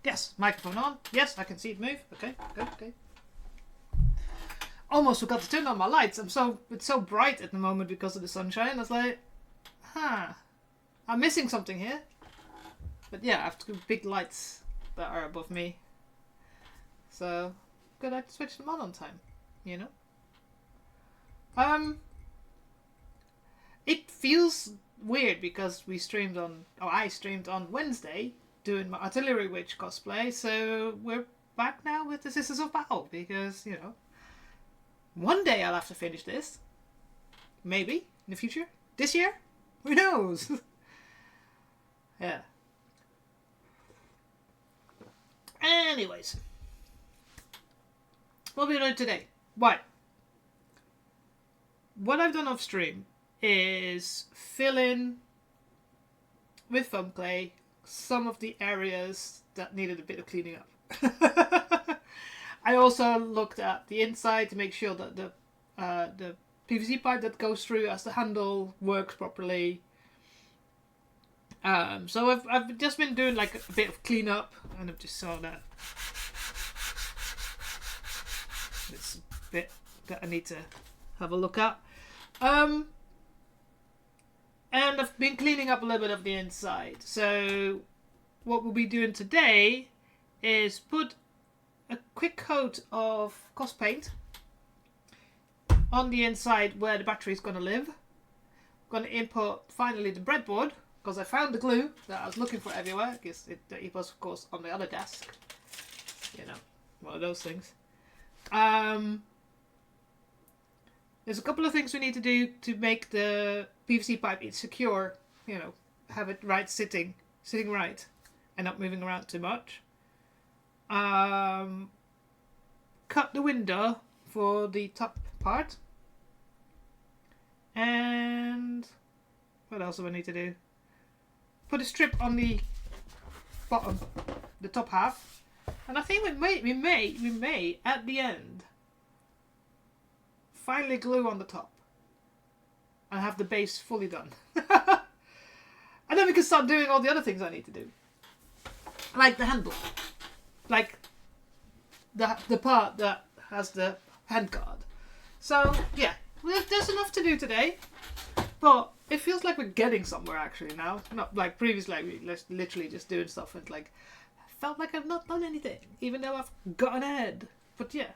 Yes, microphone on. Yes, I can see it move. Okay, good, okay. Almost forgot to turn on my lights. It's so bright at the moment because of the sunshine. I was like, I'm missing something here. But yeah, I have two big lights that are above me. So, good, I switch them on time, you know? It feels weird because I streamed on Wednesday doing my Artillery Witch cosplay, so we're back now with the Sisters of Battle because, you know, one day I'll have to finish this. Maybe, in the future. This year? Who knows? Yeah. Anyways. What are we doing today? Right. What I've done off stream is fill in with foam clay some of the areas that needed a bit of cleaning up. I also looked at the inside to make sure that the PVC pipe that goes through as the handle works properly. So I've just been doing like a bit of cleanup, and I've just saw that it's a bit that I need to have a look at. And I've been cleaning up a little bit of the inside. So what we'll be doing today is put a quick coat of cos paint on the inside where the battery is going to live. I'm going to import finally the breadboard because I found the glue that I was looking for everywhere. Because it was of course on the other desk. You know, one of those things. There's a couple of things we need to do to make the PVC pipe secure, you know, have it right sitting right and not moving around too much. Cut the window for the top part. And what else do I need to do? Put a strip on the bottom, the top half. And I think we may at the end finally glue on the top and have the base fully done. And then we can start doing all the other things I need to do. Like the handle. Like the part that has the handguard. So, yeah. There's enough to do today. But it feels like we're getting somewhere actually now. Not like previously, like we literally just doing stuff and like felt like I've not done anything. Even though I've gotten ahead. But yeah.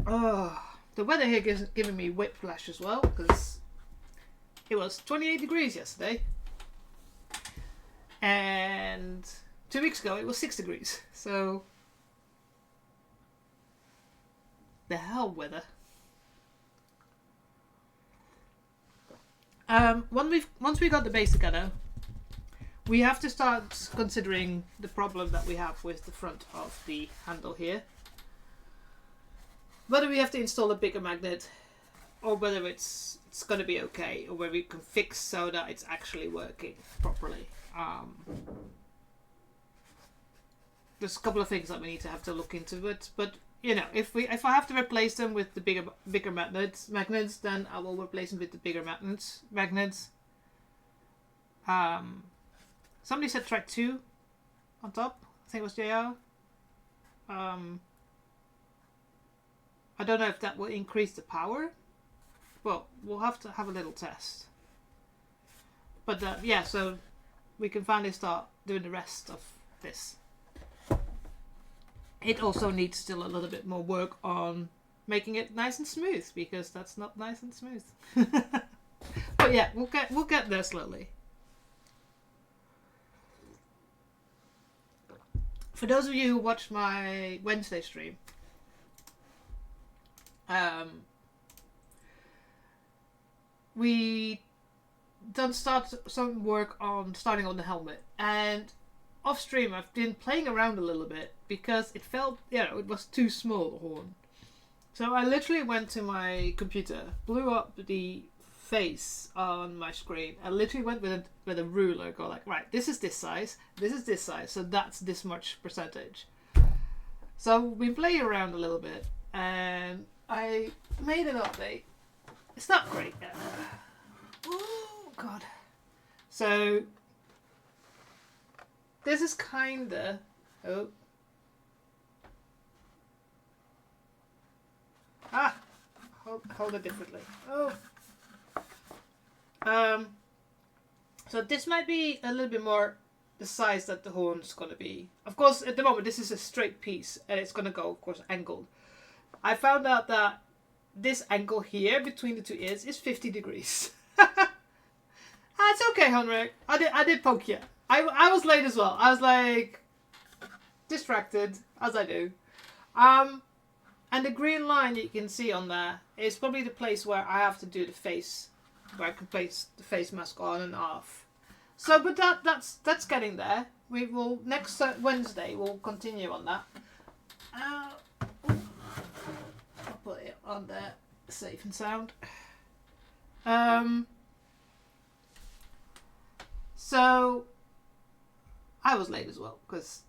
Oh, the weather here is giving me whiplash as well because it was 28 degrees yesterday, and 2 weeks ago it was 6 degrees. So the hell weather. Once we got the base together, we have to start considering the problem that we have with the front of the handle here. Whether we have to install a bigger magnet, or whether it's going to be okay, or whether we can fix so that it's actually working properly. There's a couple of things that we need to have to look into it, but you know, if I have to replace them with the bigger magnets, then I will replace them with the bigger magnets. Somebody said track 2 on top. I think it was JR. I don't know if that will increase the power, but we'll have to have a little test. But yeah, so we can finally start doing the rest of this. It also needs still a little bit more work on making it nice and smooth, because that's not nice and smooth. But yeah, we'll get there slowly. For those of you who watched my Wednesday stream, we done start some work on starting on the helmet, and off stream I've been playing around a little bit because it felt, it was too small, the horn. So I literally went to my computer, blew up the face on my screen, I literally went with a ruler, go like, right, this is this size, so that's this much percentage. So we've been playing around a little bit, and I made an update. It's not great. Oh god. So this is kinda... Oh. Ah! Hold it differently. Oh. So this might be a little bit more the size that the horn's gonna be. Of course, at the moment, this is a straight piece, and it's gonna go, of course, angled. I found out that this angle here between the two ears is 50 degrees. It's okay, Henrik. I did poke you. I was late as well. I was like distracted, as I do. And the green line you can see on there is probably the place where I have to do the face, where I can place the face mask on and off. So, but that's getting there. We will next Wednesday we'll continue on that. I'll put it on there, safe and sound. So I was late as well because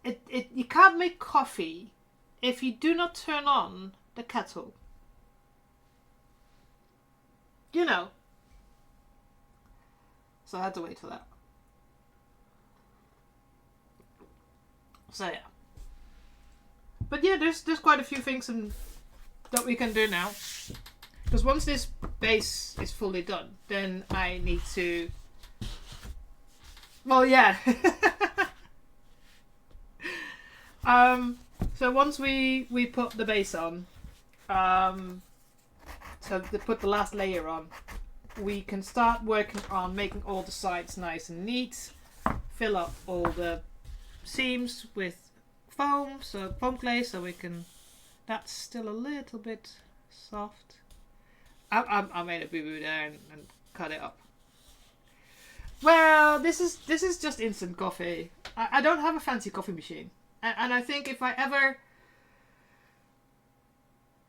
you can't make coffee if you do not turn on the kettle. You know. So I had to wait for that. So yeah. But yeah, there's quite a few things that we can do now. Because once this base is fully done, then I need to... Well, yeah. So once we put the base on, so to put the last layer on, we can start working on making all the sides nice and neat, fill up all the seams with foam, so foam clay, so we can... That's still a little bit soft. I made a boo-boo there and cut it up. Well, this is just instant coffee. I don't have a fancy coffee machine. And I think if I ever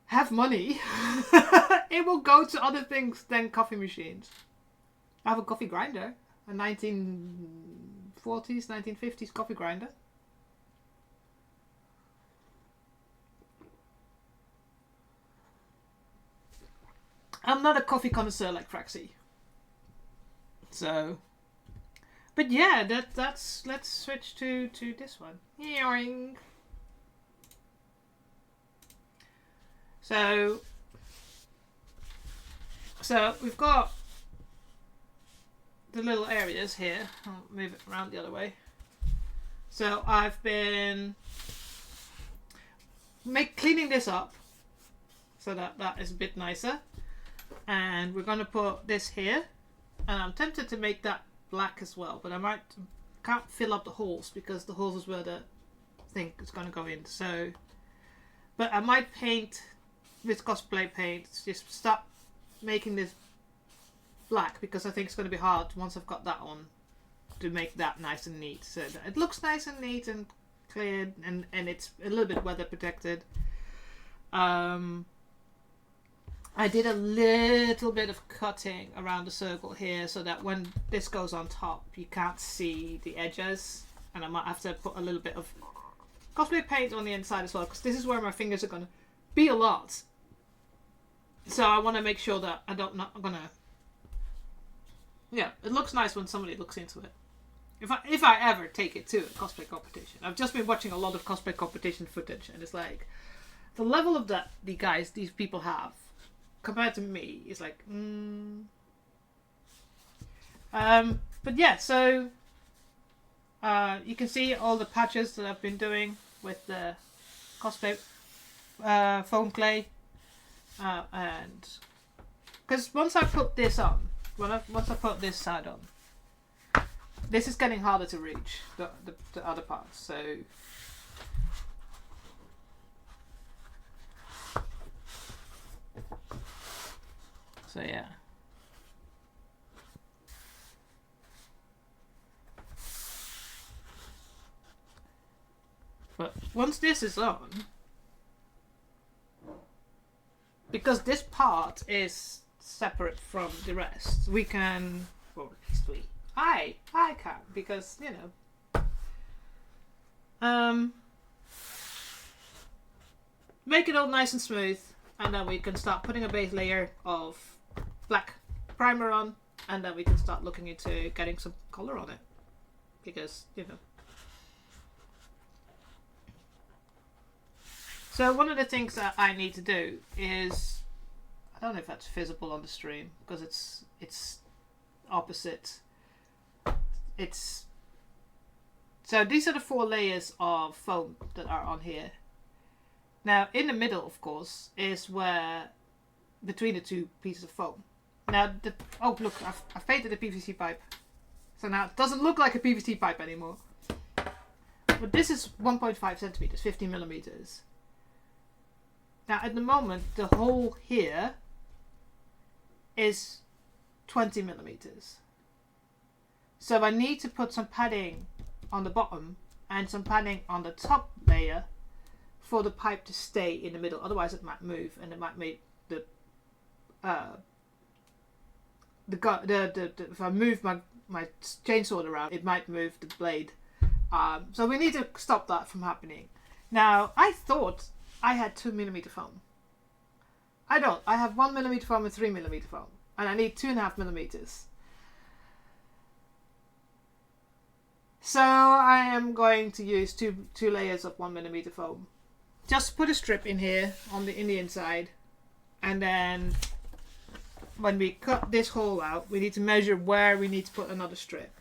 have money, it will go to other things than coffee machines. I have a coffee grinder. A 1940s, 1950s coffee grinder. I'm not a coffee connoisseur like Fraxy. So... But yeah, that's... Let's switch to this one. Yoing. So we've got the little areas here. I'll move it around the other way. So I've been cleaning this up so that is a bit nicer. And we're going to put this here. And I'm tempted to make that black as well, but I can't fill up the holes because the holes is where the thing is going to go in. So, but I might paint with cosplay paint, just start making this black because I think it's going to be hard once I've got that on to make that nice and neat. So that it looks nice and neat and cleared, and it's a little bit weather protected. I did a little bit of cutting around the circle here so that when this goes on top, you can't see the edges. And I might have to put a little bit of cosplay paint on the inside as well, because this is where my fingers are going to be a lot. So I want to make sure that I'm not going to... Yeah, it looks nice when somebody looks into it. If I ever take it to a cosplay competition. I've just been watching a lot of cosplay competition footage, and it's like... The level of that these people have compared to me is like, but yeah, so you can see all the patches that I've been doing with the cosplay foam clay, and because once I put this on, once I put this side on, this is getting harder to reach the other parts. So yeah. But once this is on, because this part is separate from the rest, we can, well, at least I can, because, you know, make it all nice and smooth, and then we can start putting a base layer of black primer on, and then we can start looking into getting some color on it. because, you know. So one of the things that I need to do is, I don't know if that's visible on the stream because it's opposite. It's so these are the 4 layers of foam that are on here. Now in the middle, of course, is where between the 2 pieces of foam. Now oh look, I've painted a PVC pipe, so now it doesn't look like a PVC pipe anymore. But this is 1.5 centimeters, 50 millimeters. Now at the moment, the hole here is 20 millimeters. So I need to put some padding on the bottom and some padding on the top layer for the pipe to stay in the middle. Otherwise it might move and it might make the if I move my chainsword around, it might move the blade. So we need to stop that from happening. Now I thought I had 2mm foam. I don't. I have 1mm foam and 3mm foam, and I need 2.5 millimeters. So I am going to use two layers of 1mm foam. Just put a strip in here on the inside, and then when we cut this hole out, we need to measure where we need to put another strip.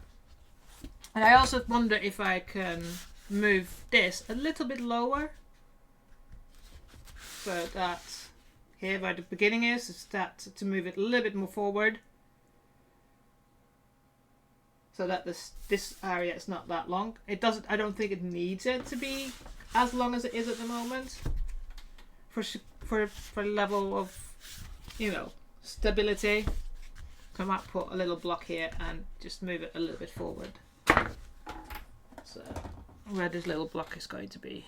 And I also wonder if I can move this a little bit lower, so that here where the beginning is that to move it a little bit more forward, so that this area is not that long. It doesn't. I don't think it needs it to be as long as it is at the moment. For level of, you know, stability, I might put a little block here and just move it a little bit forward. So where this little block is going to be.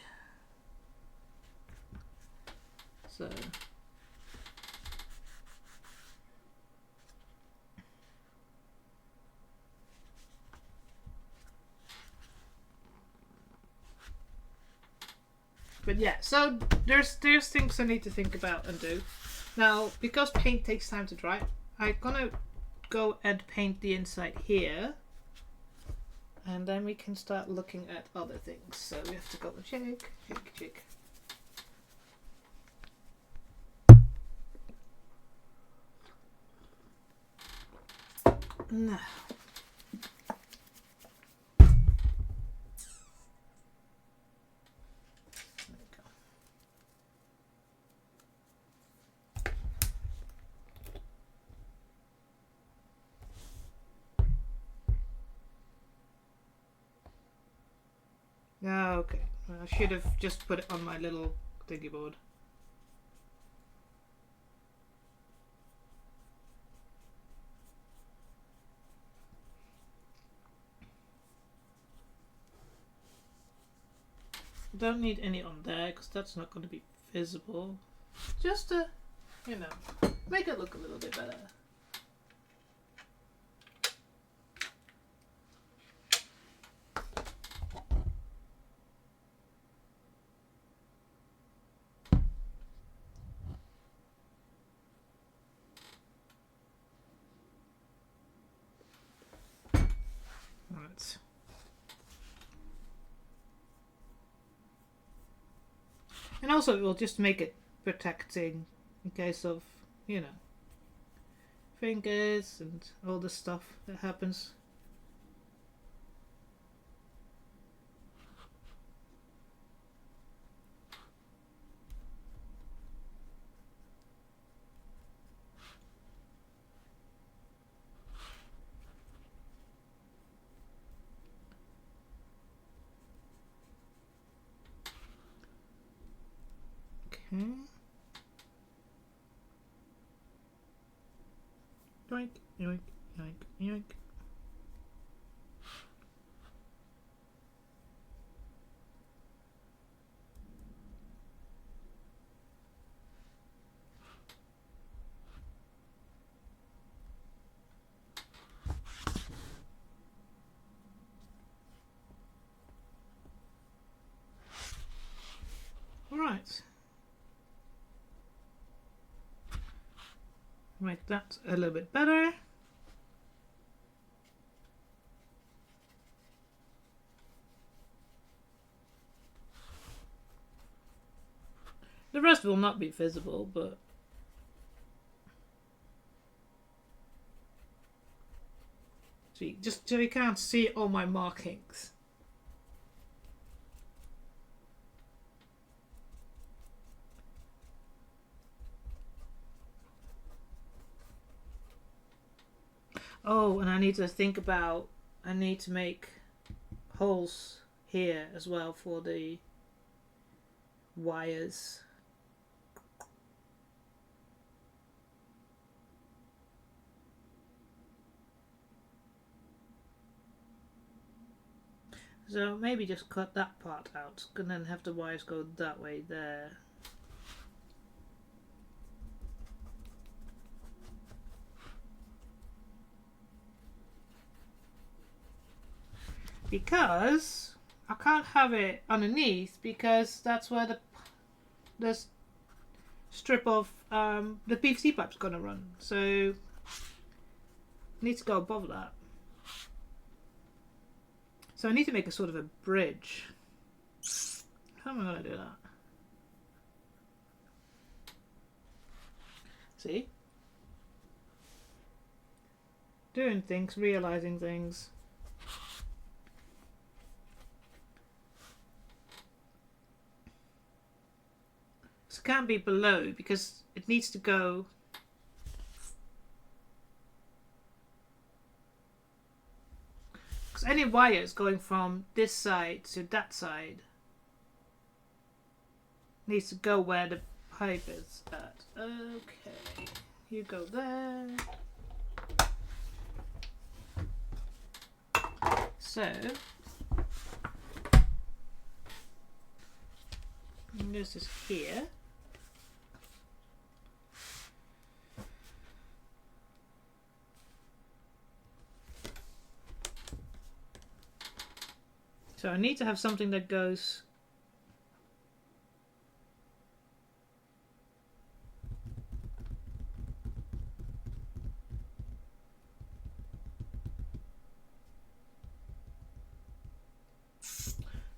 So. But yeah, so there's things I need to think about and do. Now, because paint takes time to dry, I'm gonna go and paint the inside here. And then we can start looking at other things. So we have to go and check. No. Okay, well, I should have just put it on my little thingy board. Don't need any on there because that's not going to be visible. Just to, you know, make it look a little bit better. Right. And also it will just make it protecting in case of, you know, fingers and all the stuff that happens. Okay. Yoink, yoink, yoink, yoink. All right. Make that a little bit better. The rest will not be visible, but see, just so you can't see all my markings. Oh, and I need to think about, I need to make holes here as well for the wires. So maybe just cut that part out and then have the wires go that way there. Because I can't have it underneath because that's where the strip of the PVC pipe's gonna run. So it needs to go above that. So I need to make a sort of a bridge. How am I gonna do that? See? Doing things, realizing things. So it can't be below because it needs to go. Because any wires going from this side to that side needs to go where the pipe is at. Okay, you go there. So this is here. So I need to have something that goes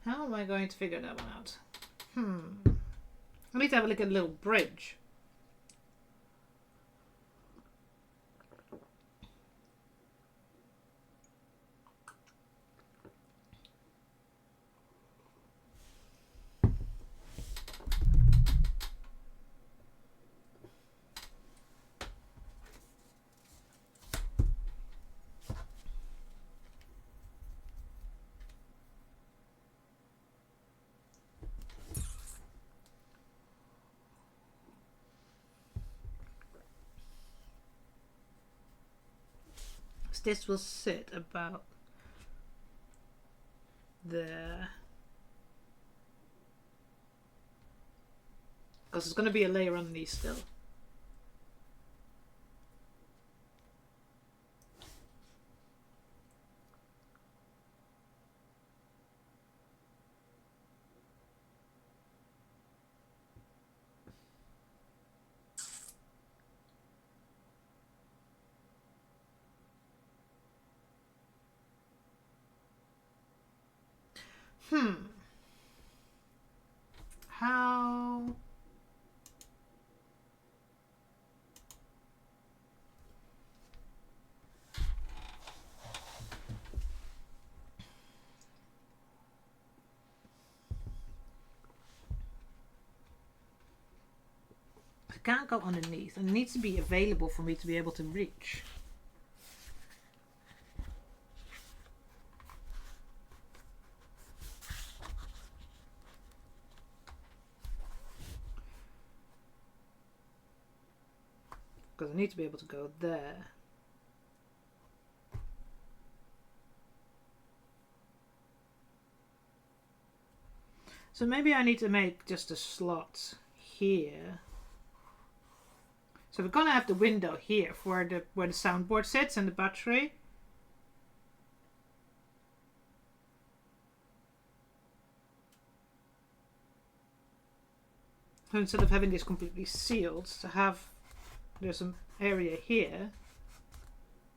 how am I going to figure that one out? I need to have like a little bridge. This will sit about there. Because there's going to be a layer on these still. How? I can't go underneath, and it needs to be available for me to be able to reach. Because I need to be able to go there. So maybe I need to make just a slot here. So we're gonna have the window here for where the soundboard sits and the battery. So instead of having this completely sealed, to have there's some area here,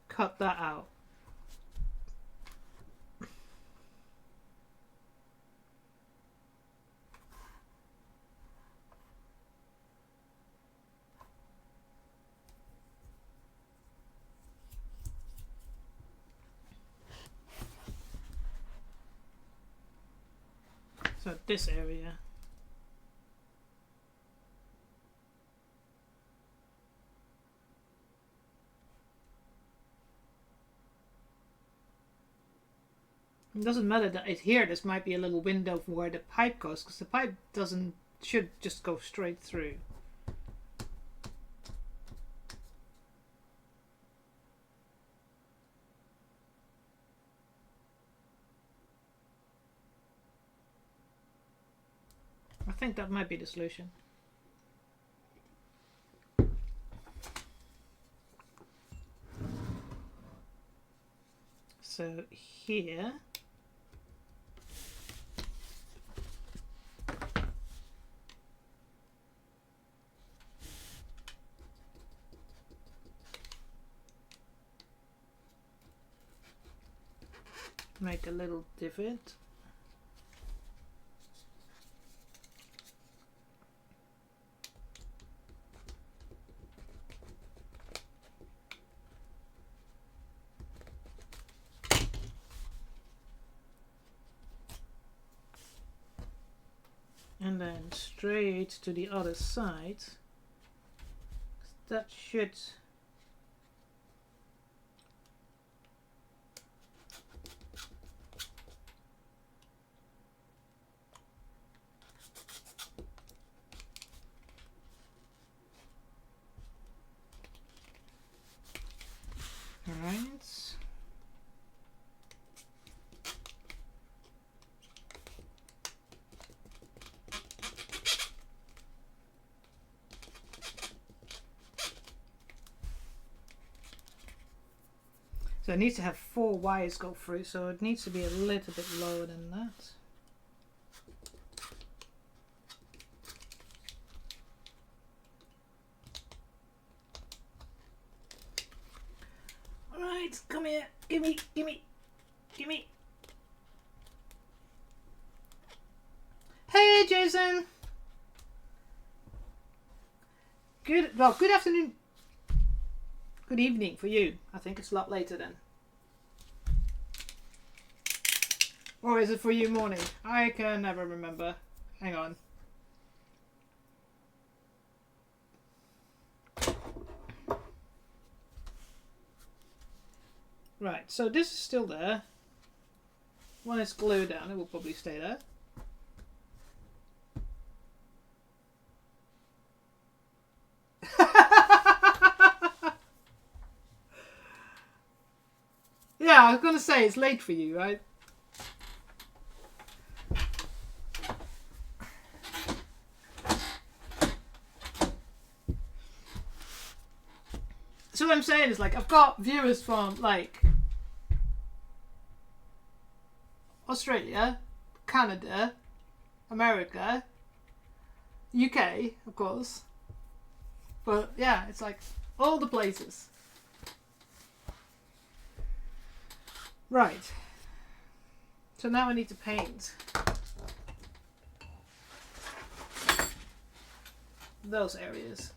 cut that out. So this area. It doesn't matter that it's here. This might be a little window for where the pipe goes, because the pipe should just go straight through. I think that might be the solution. So here. Make a little divot. And then straight to the other side. That should Alright. So it needs to have 4 wires go through, so it needs to be a little bit lower than that. Alright, come here. Gimme. Hey, Jason. Good afternoon. Good evening for you. I think it's a lot later then. Or is it for you morning? I can never remember. Hang on. Right, so this is still there. When it's glued down, it will probably stay there. Yeah, I was going to say, it's late for you, right? So what I'm saying is, like, I've got viewers from, like, Australia, Canada, America, UK, of course. But, yeah, it's like all the places. Right. So now I need to paint those areas.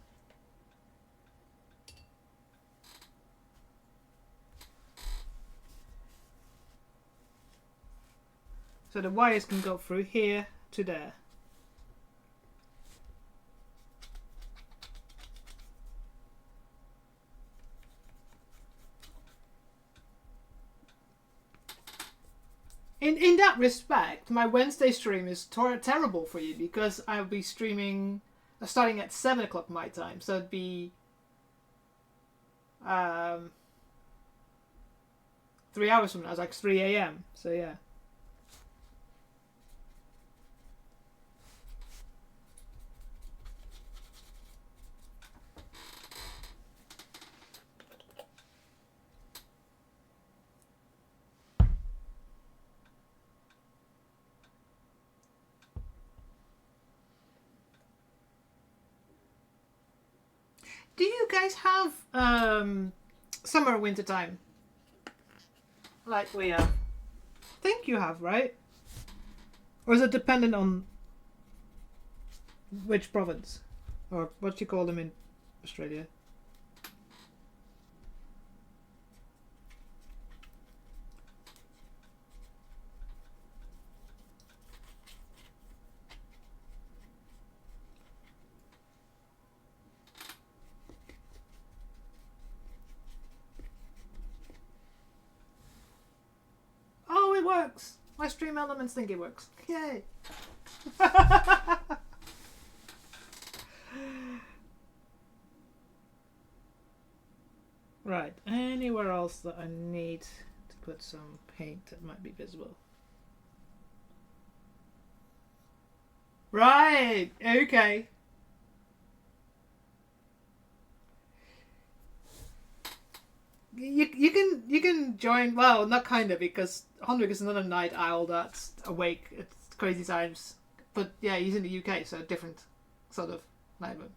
So the wires can go through here to there. In that respect, my Wednesday stream is terrible for you, because I'll be streaming starting at 7 o'clock my time. So it'd be 3 hours from now. It's like 3 a.m. So yeah. Do you guys have summer or winter time? Like we have? I think you have, right? Or is it dependent on which province? Or what you call them in Australia? works! My Stream Elements thingy works. Yay! Right, anywhere else that I need to put some paint that might be visible? Right, okay. You can join. Well, not kind of, because Hendrik is another night owl that's awake at crazy times. But yeah, he's in the UK, so different sort of nightmare.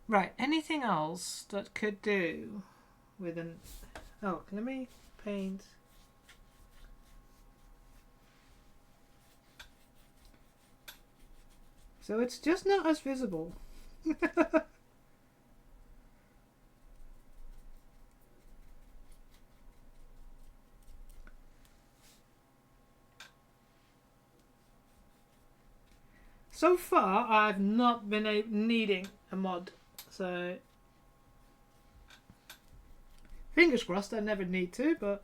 Right. Anything else that could do with an? Oh, let me paint. So it's just not as visible. So far, I've not been needing a mod, so fingers crossed I never need to, but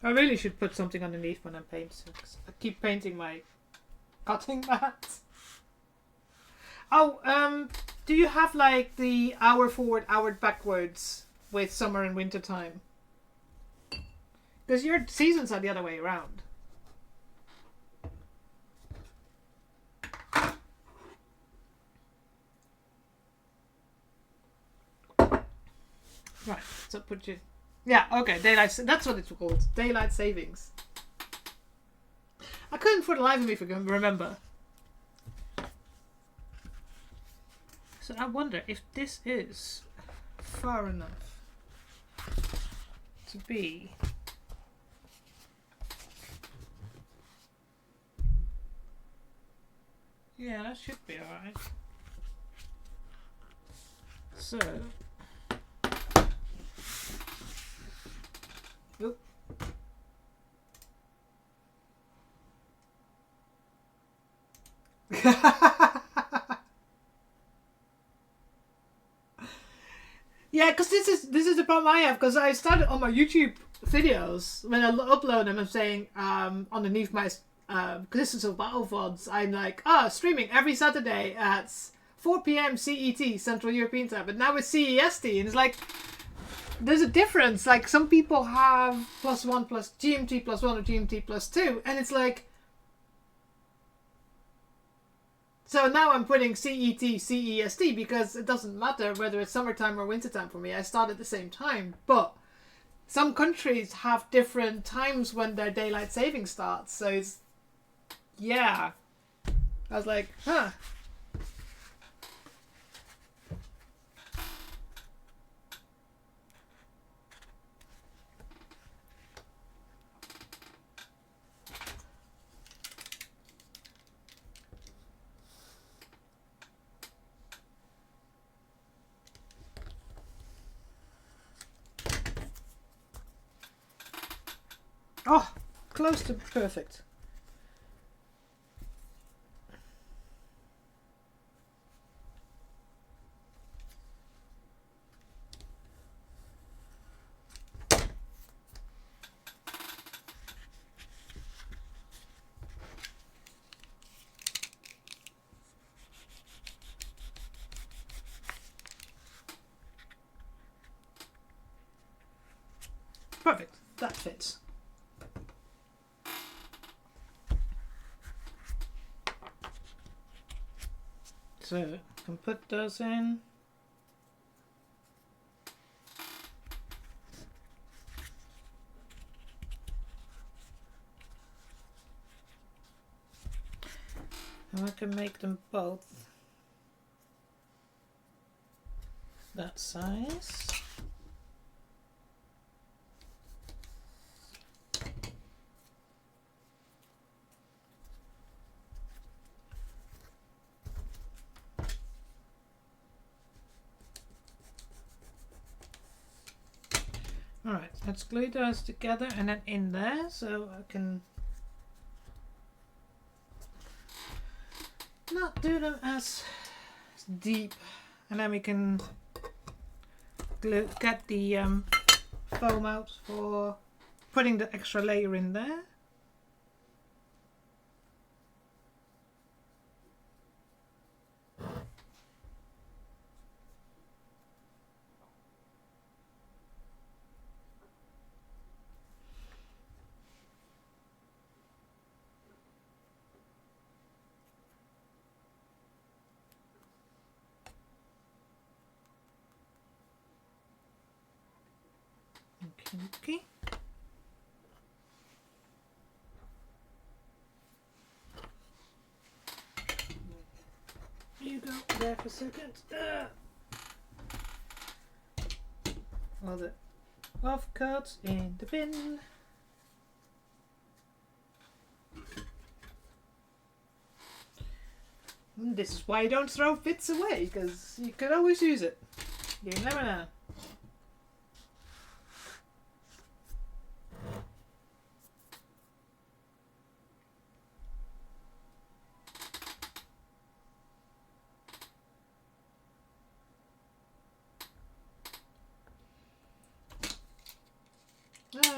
I really should put something underneath when I'm painting, because I keep painting my cutting mat. Oh, do you have like the hour forward, hour backwards with summer and winter time? Because your seasons are the other way around. Right, so put you... Yeah, okay, daylight... That's what it's called. Daylight savings. I couldn't for the life of me remember. So I wonder if this is far enough to be... Yeah, that should be alright. So... Oop. Yeah, because this is the problem I have, because I started on my YouTube videos, when I upload them, I'm saying underneath my existence of battle VODs, I'm like, streaming every Saturday at 4 p.m. CET, Central European Time, but now it's CEST, and it's like, there's a difference. Like, some people have +1 plus GMT +1 or GMT +2, and it's like, so now I'm putting CET, CEST, because it doesn't matter whether it's summertime or wintertime for me. I start at the same time. But some countries have different times when their daylight saving starts. So it's... Yeah. I was like, huh. Oh, close to perfect. Perfect. That fits. So, I can put those in. And I can make them both that size. Alright, let's glue those together and then in there so I can not do them as deep, and then we can glue, get the foam out for putting the extra layer in there. Okay. You go there for a second. All the off cuts in the bin. And this is why you don't throw bits away, because you could always use it. You never know.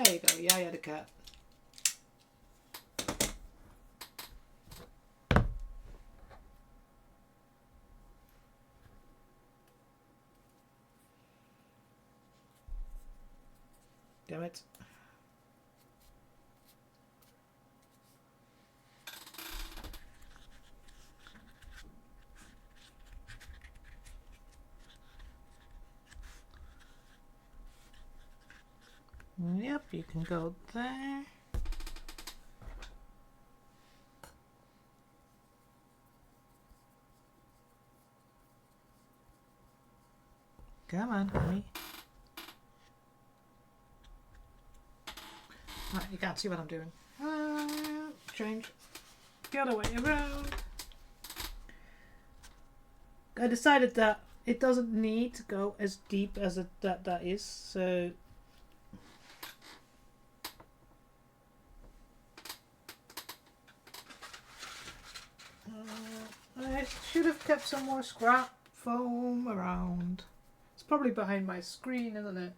There you go, yeah, the cat. Damn it. Yep, you can go there. Come on, honey. Right, you can't see what I'm doing. Change the other way around. I decided that it doesn't need to go as deep as that is, so I should have kept some more scrap foam around. It's probably behind my screen, isn't it?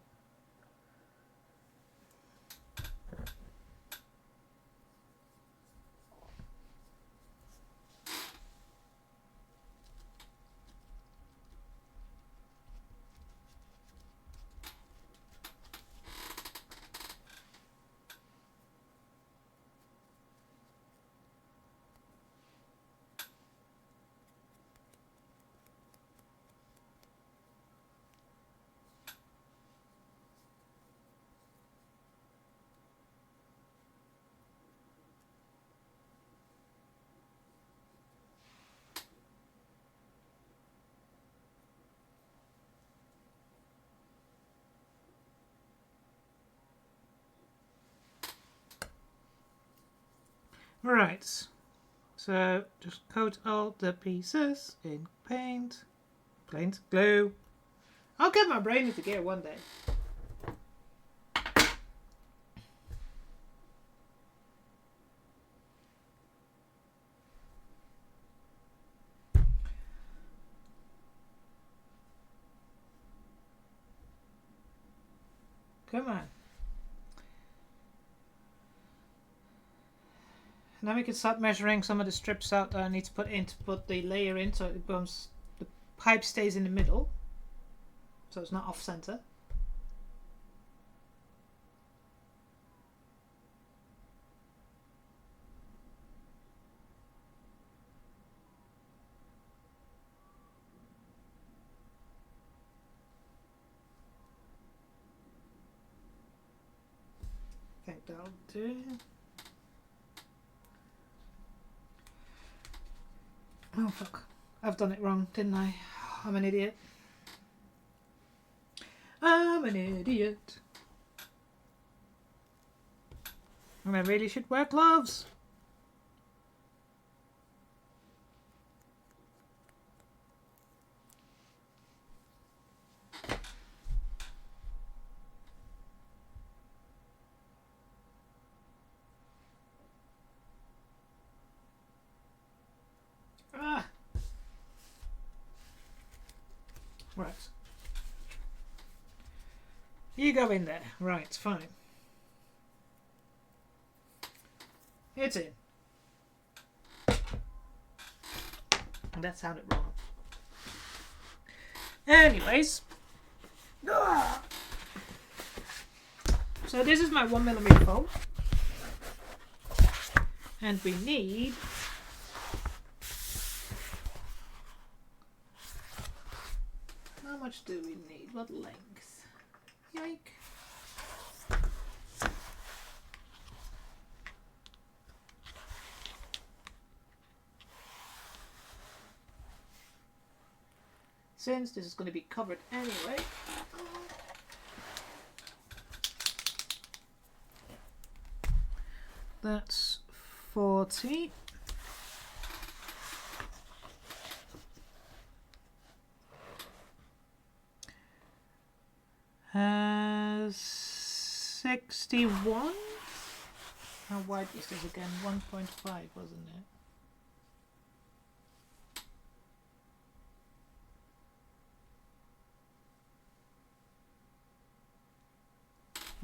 Right, so just coat all the pieces in paint, glue. I'll get my brain into gear one day. Come on. Now we can start measuring some of the strips out that I need to put in to put the layer in, so it becomes, the pipe stays in the middle, so it's not off center. I think that'll do. Oh fuck, I've done it wrong, didn't I? I'm an idiot. I'm an idiot. And I really should wear gloves. Ah. Right. You go in there. Right, fine. It's in. That sounded wrong. Anyways. Ah. So this is my 1mm foam. And we need... How much do we need? What length? Yike. Since this is going to be covered anyway. That's 40. Has 61. How wide is this again? 1.5, wasn't it?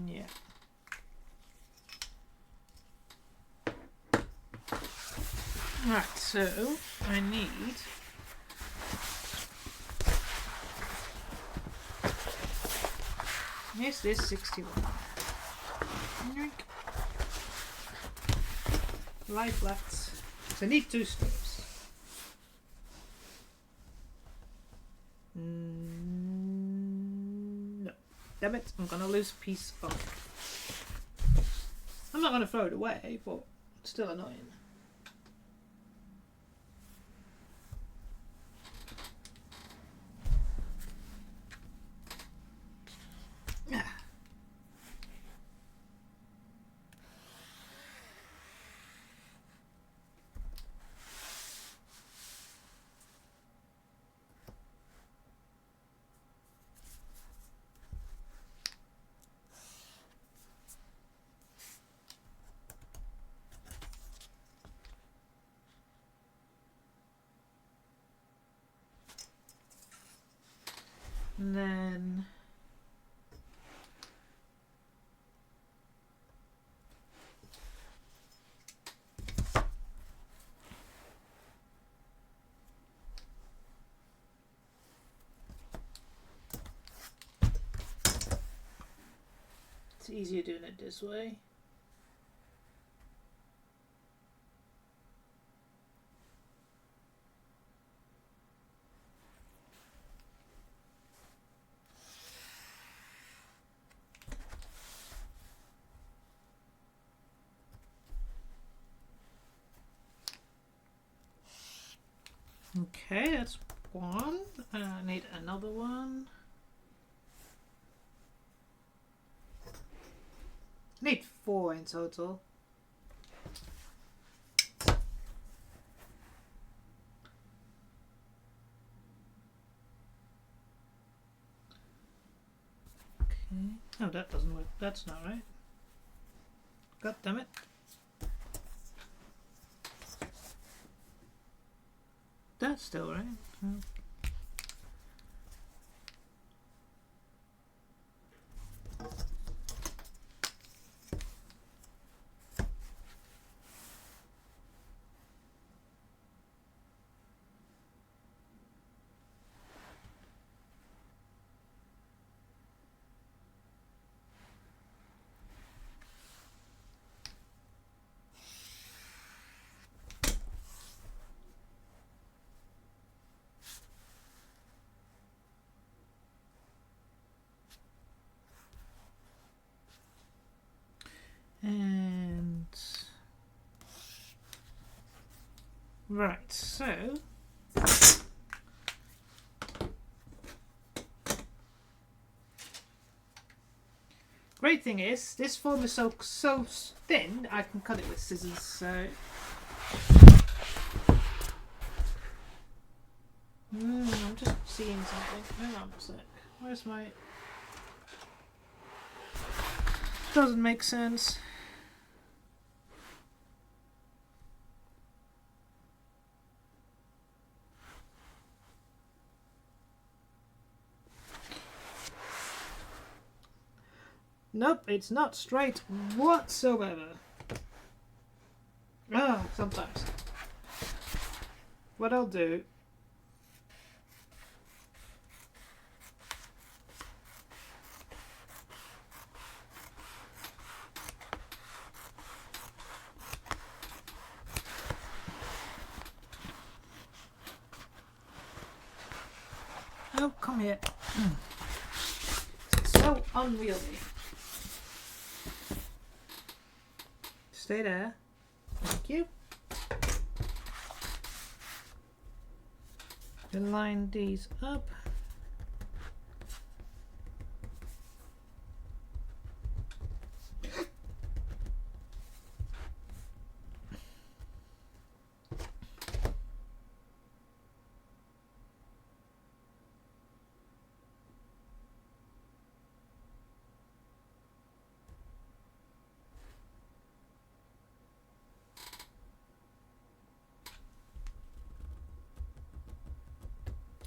Yeah. Right, so I need is this 61? Lie flat. So I need 2 strips. No. Damn it, I'm gonna lose a piece of it. I'm not gonna throw it away, but it's still annoying. And then it's easier doing it this way. Okay, that's one. I need another one. I need 4 in total. Okay. Oh, that doesn't work. That's not right. God damn it. That's still right. Oh. And right, so great thing is this foam is so thin I can cut it with scissors. So I'm just seeing something. Hang on a sec. Where's my? Doesn't make sense. Nope, it's not straight whatsoever. Ah, sometimes. What I'll do... Oh, come here. It's so unwieldy. Stay there. Thank you. And line these up.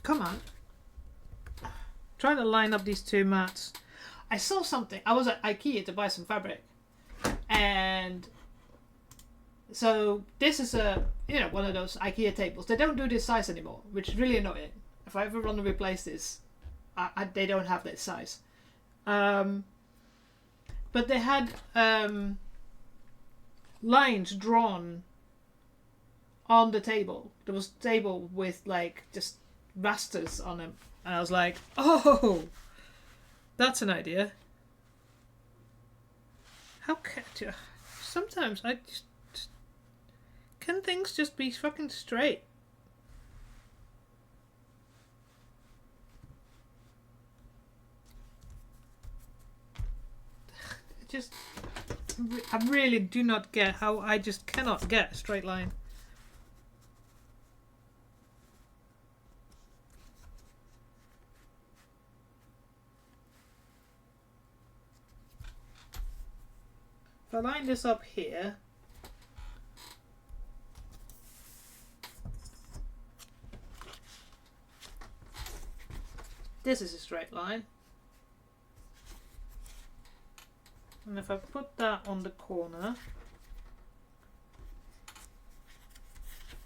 Come on. Trying to line up these two mats. I saw something. I was at IKEA to buy some fabric. And so this is one of those IKEA tables. They don't do this size anymore, which is really annoying. If I ever want to replace this, they don't have that size. But they had lines drawn on the table. There was a table with like just rasters on them, and I was like, oh, that's an idea. How can sometimes I just can things just be fucking straight? I really do not get how I just cannot get a straight line. If I line this up here, this is a straight line. And if I put that on the corner,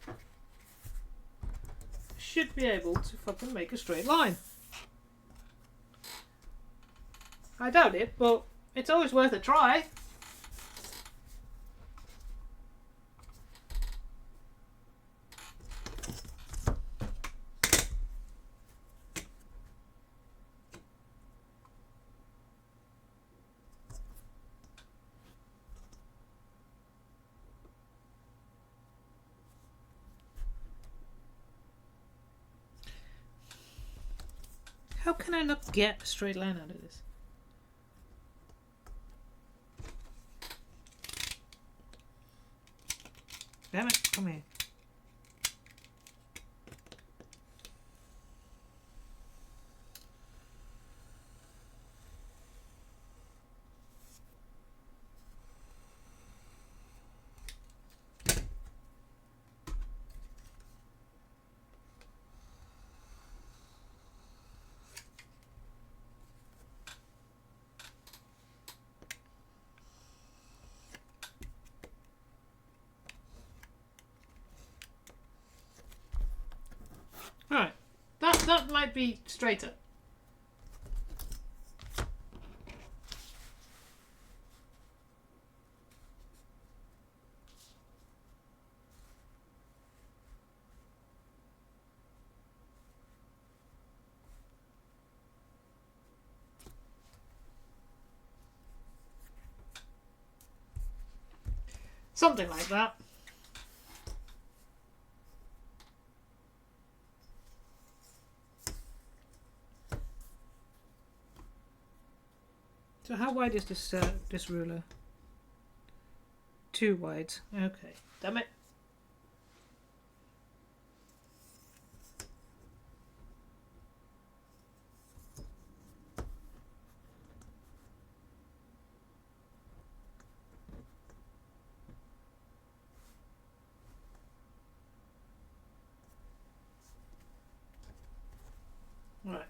I should be able to fucking make a straight line. I doubt it, but it's always worth a try. How can I not get a straight line out of this? Damn it, come here. Alright, that might be straighter. Something like that. So how wide is this ruler? Too wide. Okay. Damn it. Right.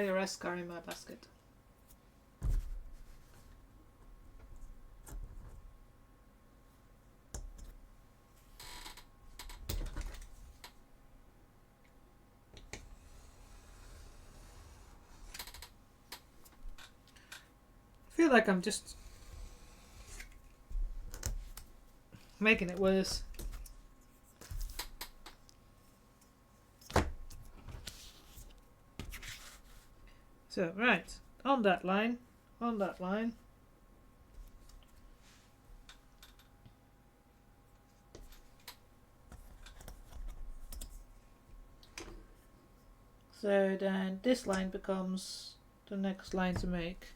IRS car in my basket. I feel like I'm just making it worse. So, right, on that line, on that line. So then this line becomes the next line to make.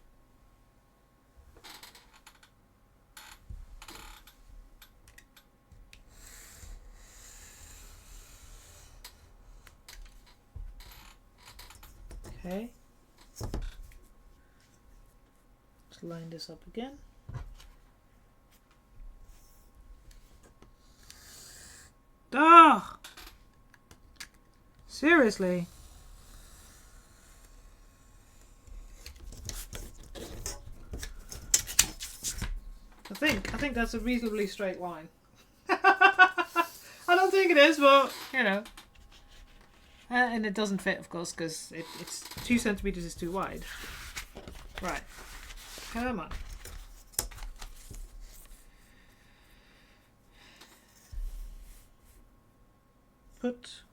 Okay. Let's line this up again. Ah! Seriously? I think that's a reasonably straight line. I don't think it is, but you know. And it doesn't fit, of course, because it's 2 centimeters is too wide. Right. Come on.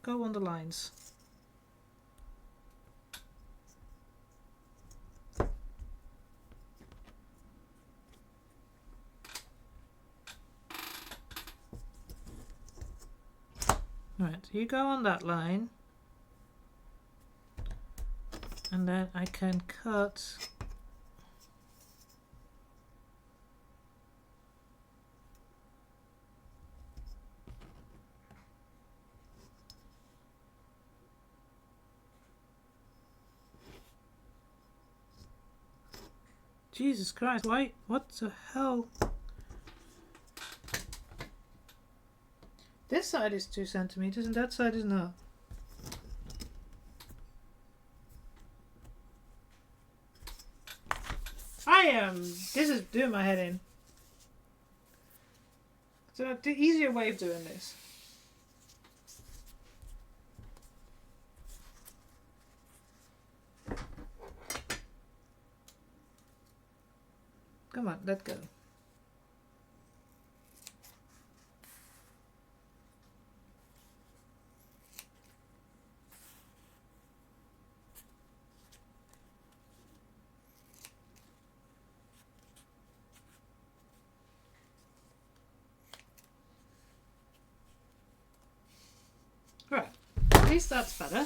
Go on the lines. Right, you go on that line. And then I can cut Jesus Christ, why? What the hell? This side is 2 centimeters and that side is not. This is doing my head in. So the easier way of doing this. Come on, let go. Right, at least that's better.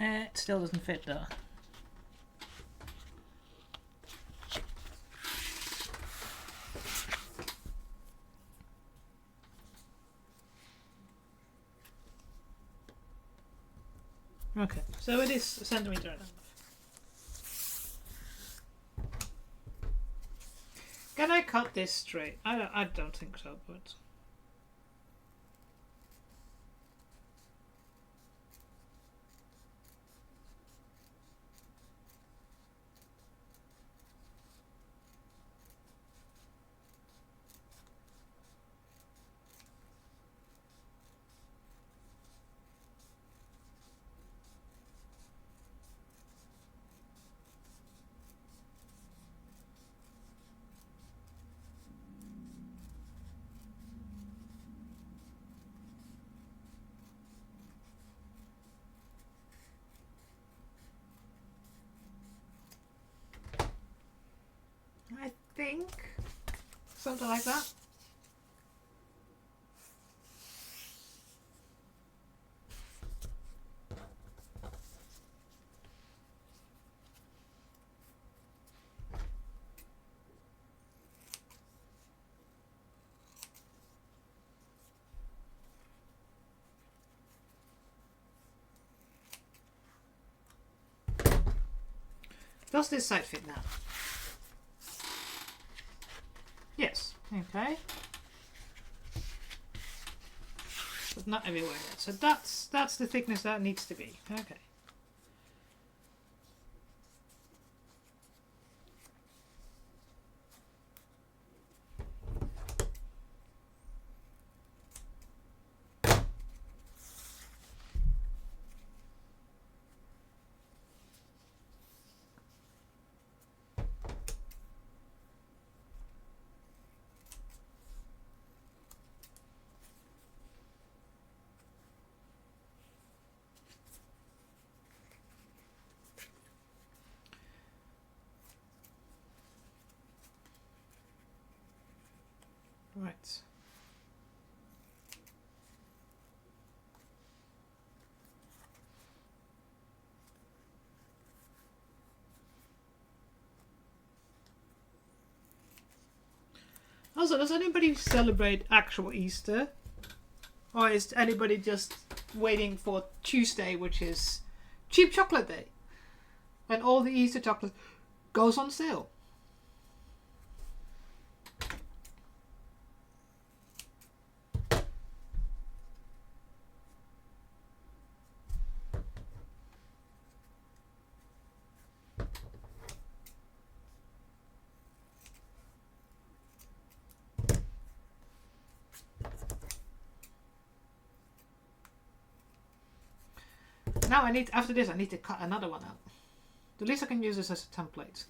It still doesn't fit though. Okay, so it is a centimeter and a half. Can I cut this straight? I don't think so, but... I think something like that. Does this side fit now? Yes. Okay. but not everywhere yet. So that's the thickness that needs to be. Okay. Right. Also, does anybody celebrate actual Easter? Or is anybody just waiting for Tuesday, which is cheap chocolate day? When all the Easter chocolate goes on sale. Now after this I need to cut another one out. At least I can use this as a template.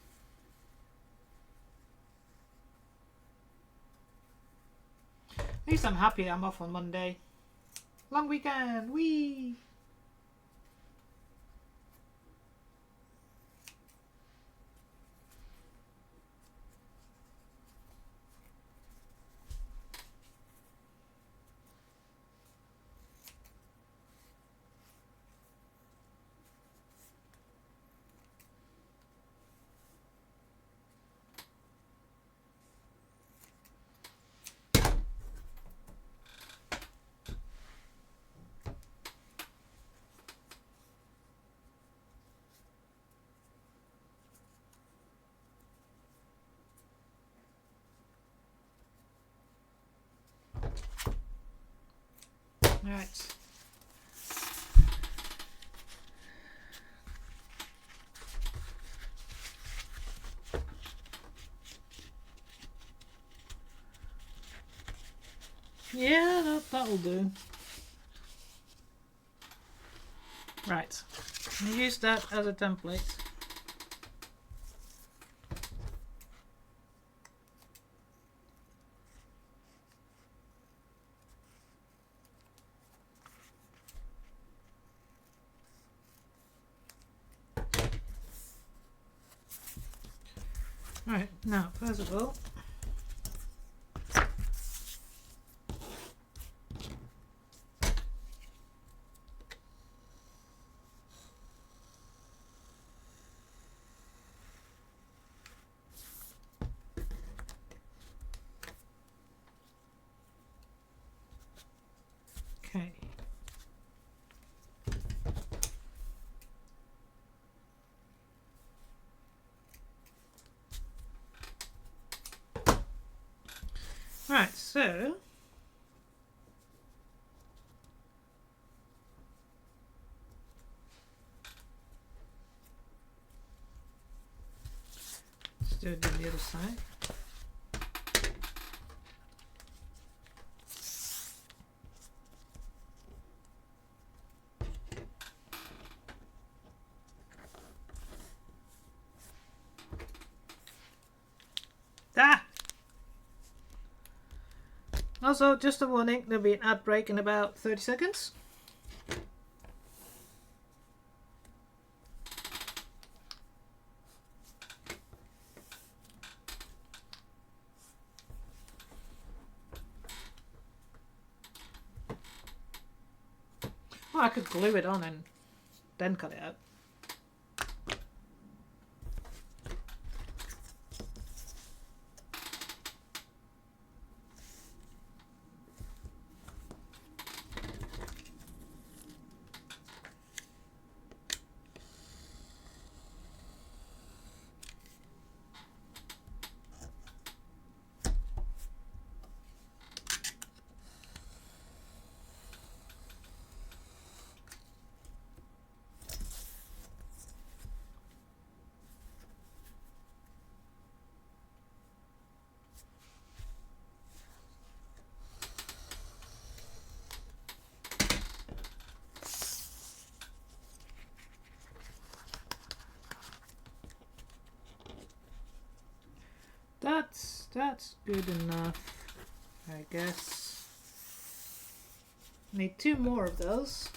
At least I'm happy I'm off on Monday. Long weekend, wee! Right. Yeah, that'll do. Right. Use that as a template. Alright, now, first of all, okay. Right, so let's do it on the other side. Ah! Also, just a warning, there'll be an ad break in about 30 seconds. Well, I could glue it on and then cut it out. That's good enough, I guess. Need 2 more of those.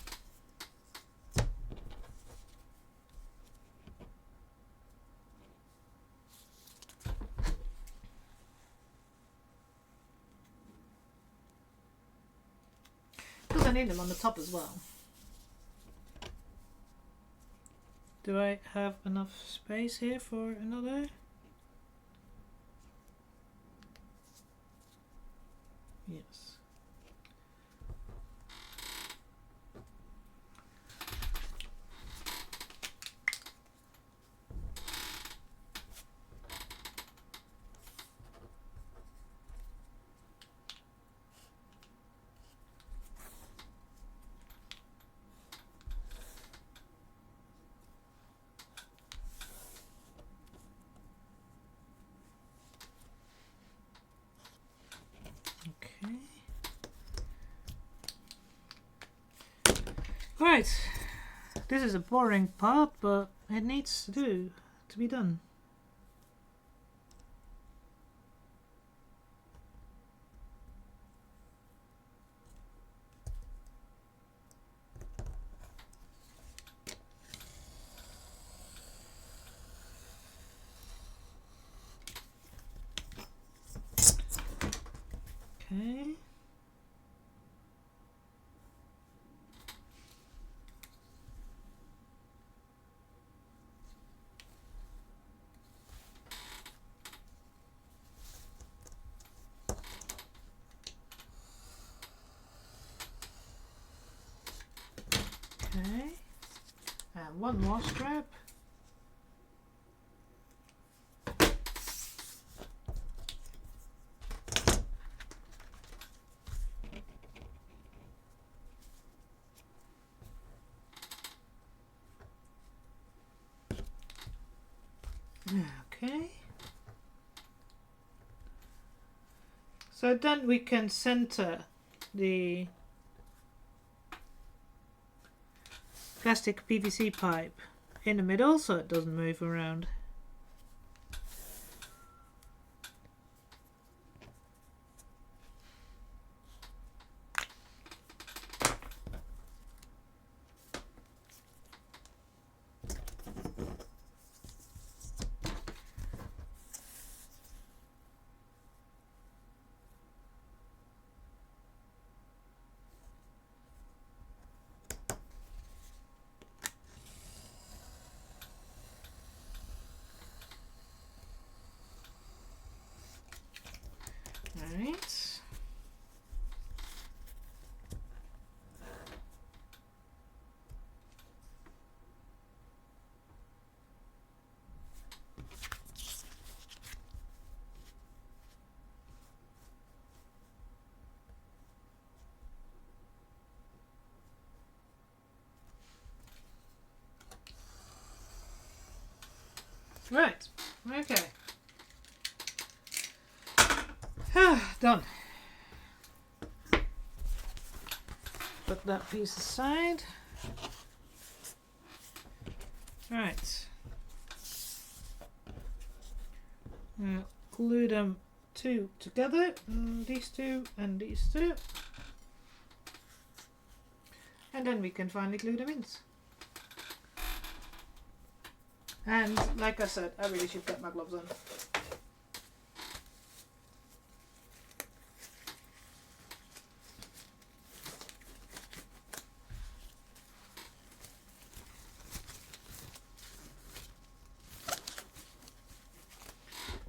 Because I need them on the top as well. Do I have enough space here for another? Yes. Okay. Right. This is a boring part, but it needs to be done. Okay. Okay. And 1 more strap. Okay. So then we can center the plastic PVC pipe in the middle so it doesn't move around. Alright. Right. Okay. Done. Put that piece aside. Right. Glue them 2 together. These 2 and these 2. And then we can finally glue them in. And like I said, I really should get my gloves on.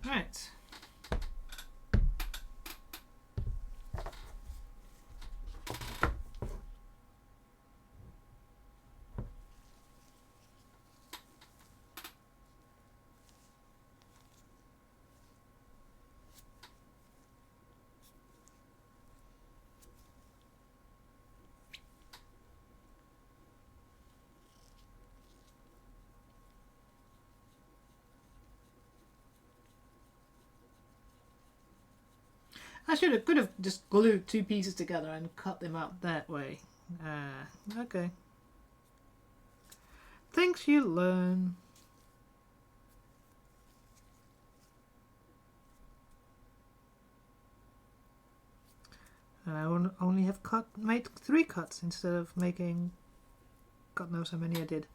Right. Could have just glued 2 pieces together and cut them out that way. Okay. Things you learn. And I only have made 3 cuts instead of making God knows how many I did.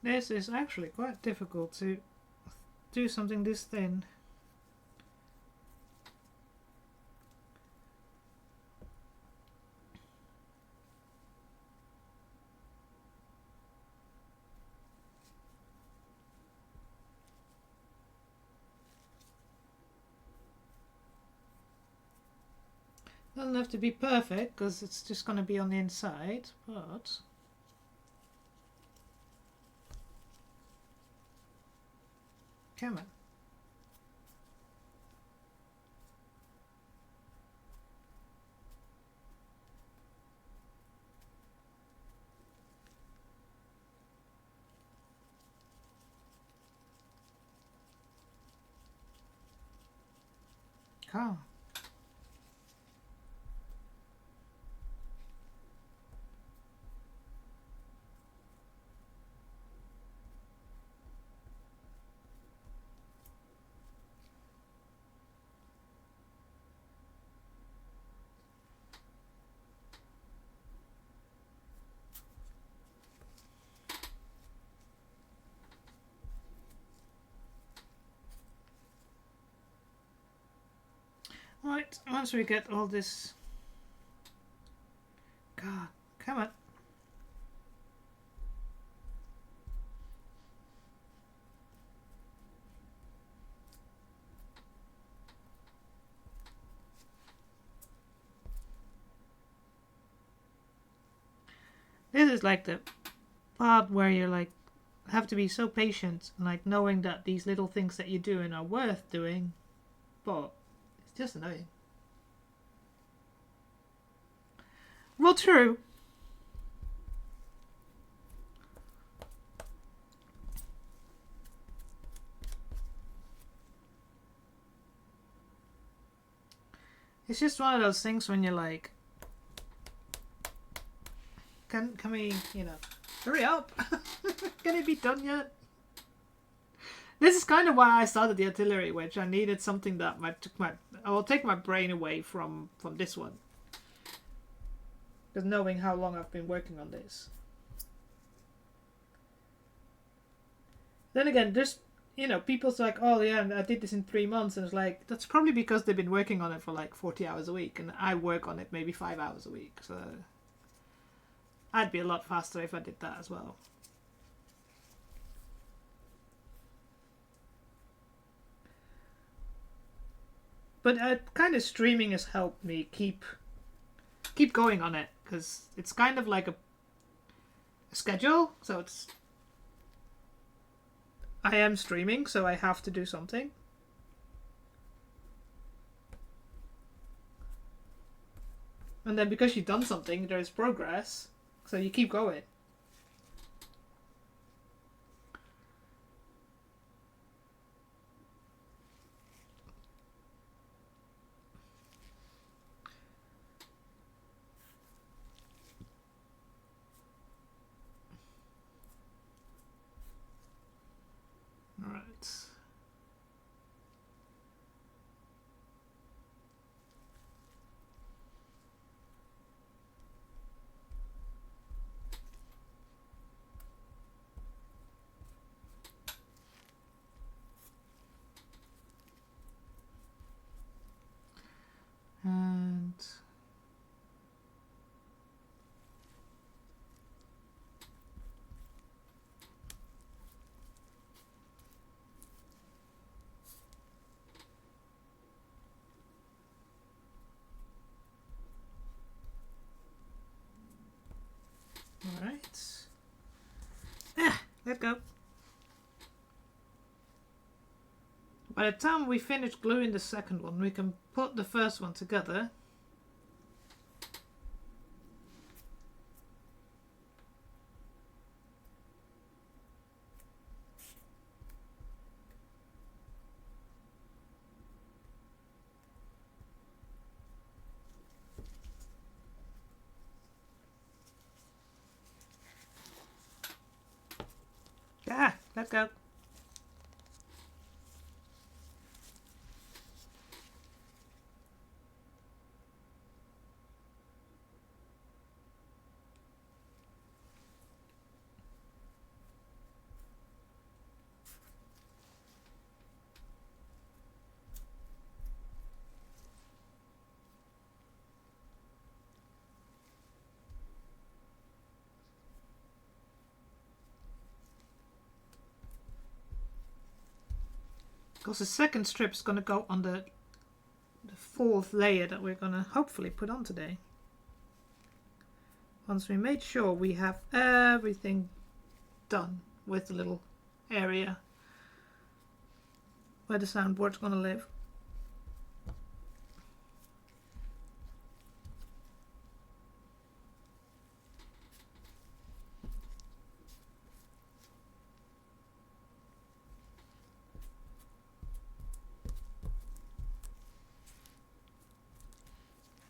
This is actually quite difficult to do something this thin. Doesn't have to be perfect because it's just going to be on the inside, but come on. Come. Right, once we get all this... God, come on. This is like the part where you're like, have to be so patient, like knowing that these little things that you're doing are worth doing, but it's just annoying. Well, true. It's just one of those things when you're like, can we, you know, hurry up? Can it be done yet? This is kind of why I started the artillery, which I needed something that will take my brain away from this one. Because knowing how long I've been working on this. Then again, there's, you know, people's like, oh yeah, I did this in 3 months, and it's like, that's probably because they've been working on it for like 40 hours a week, and I work on it maybe 5 hours a week, so I'd be a lot faster if I did that as well. But kind of streaming has helped me keep going on it, because it's kind of like a schedule, so it's... I am streaming, so I have to do something. And then because you've done something, there's progress, so you keep going. Alright. And alright. Let's go. By the time we finish gluing the second one, we can put the first one together. go. Because the second strip is going to go on the fourth layer that we're going to hopefully put on today. Once we made sure we have everything done with the little area where the soundboard's going to live.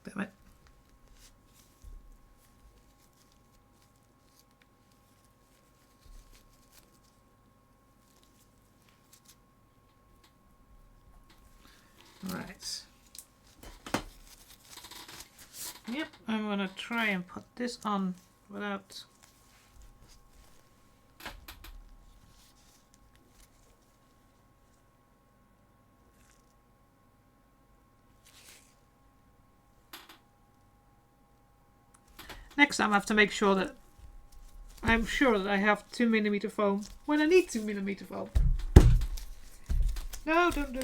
Damn it. Right. Yep, I'm gonna try and put this on without next time I have to make sure that I'm sure that I have 2mm foam when I need 2mm foam. No, don't.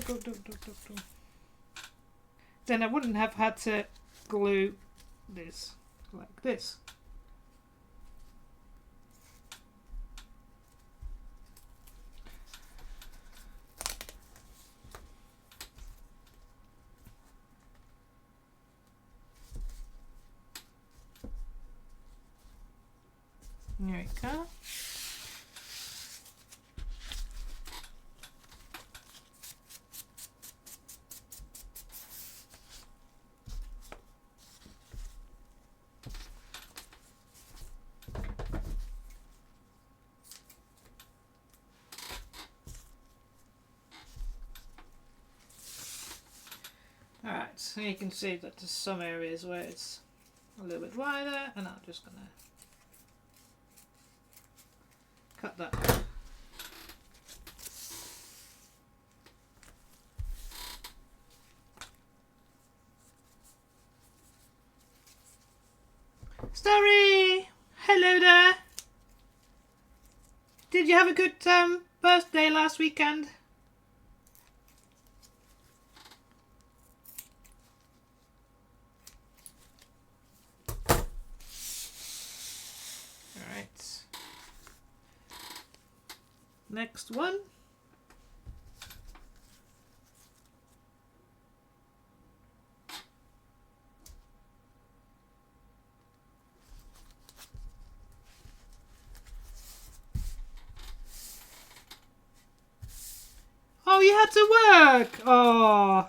Then I wouldn't have had to glue this like this. There we go. Alright, so you can see that there's some areas where it's a little bit wider, and I'm just gonna cut that. Starry! Hello there! Did you have a good birthday last weekend? Alright. Next one. Oh, you had to work! Oh.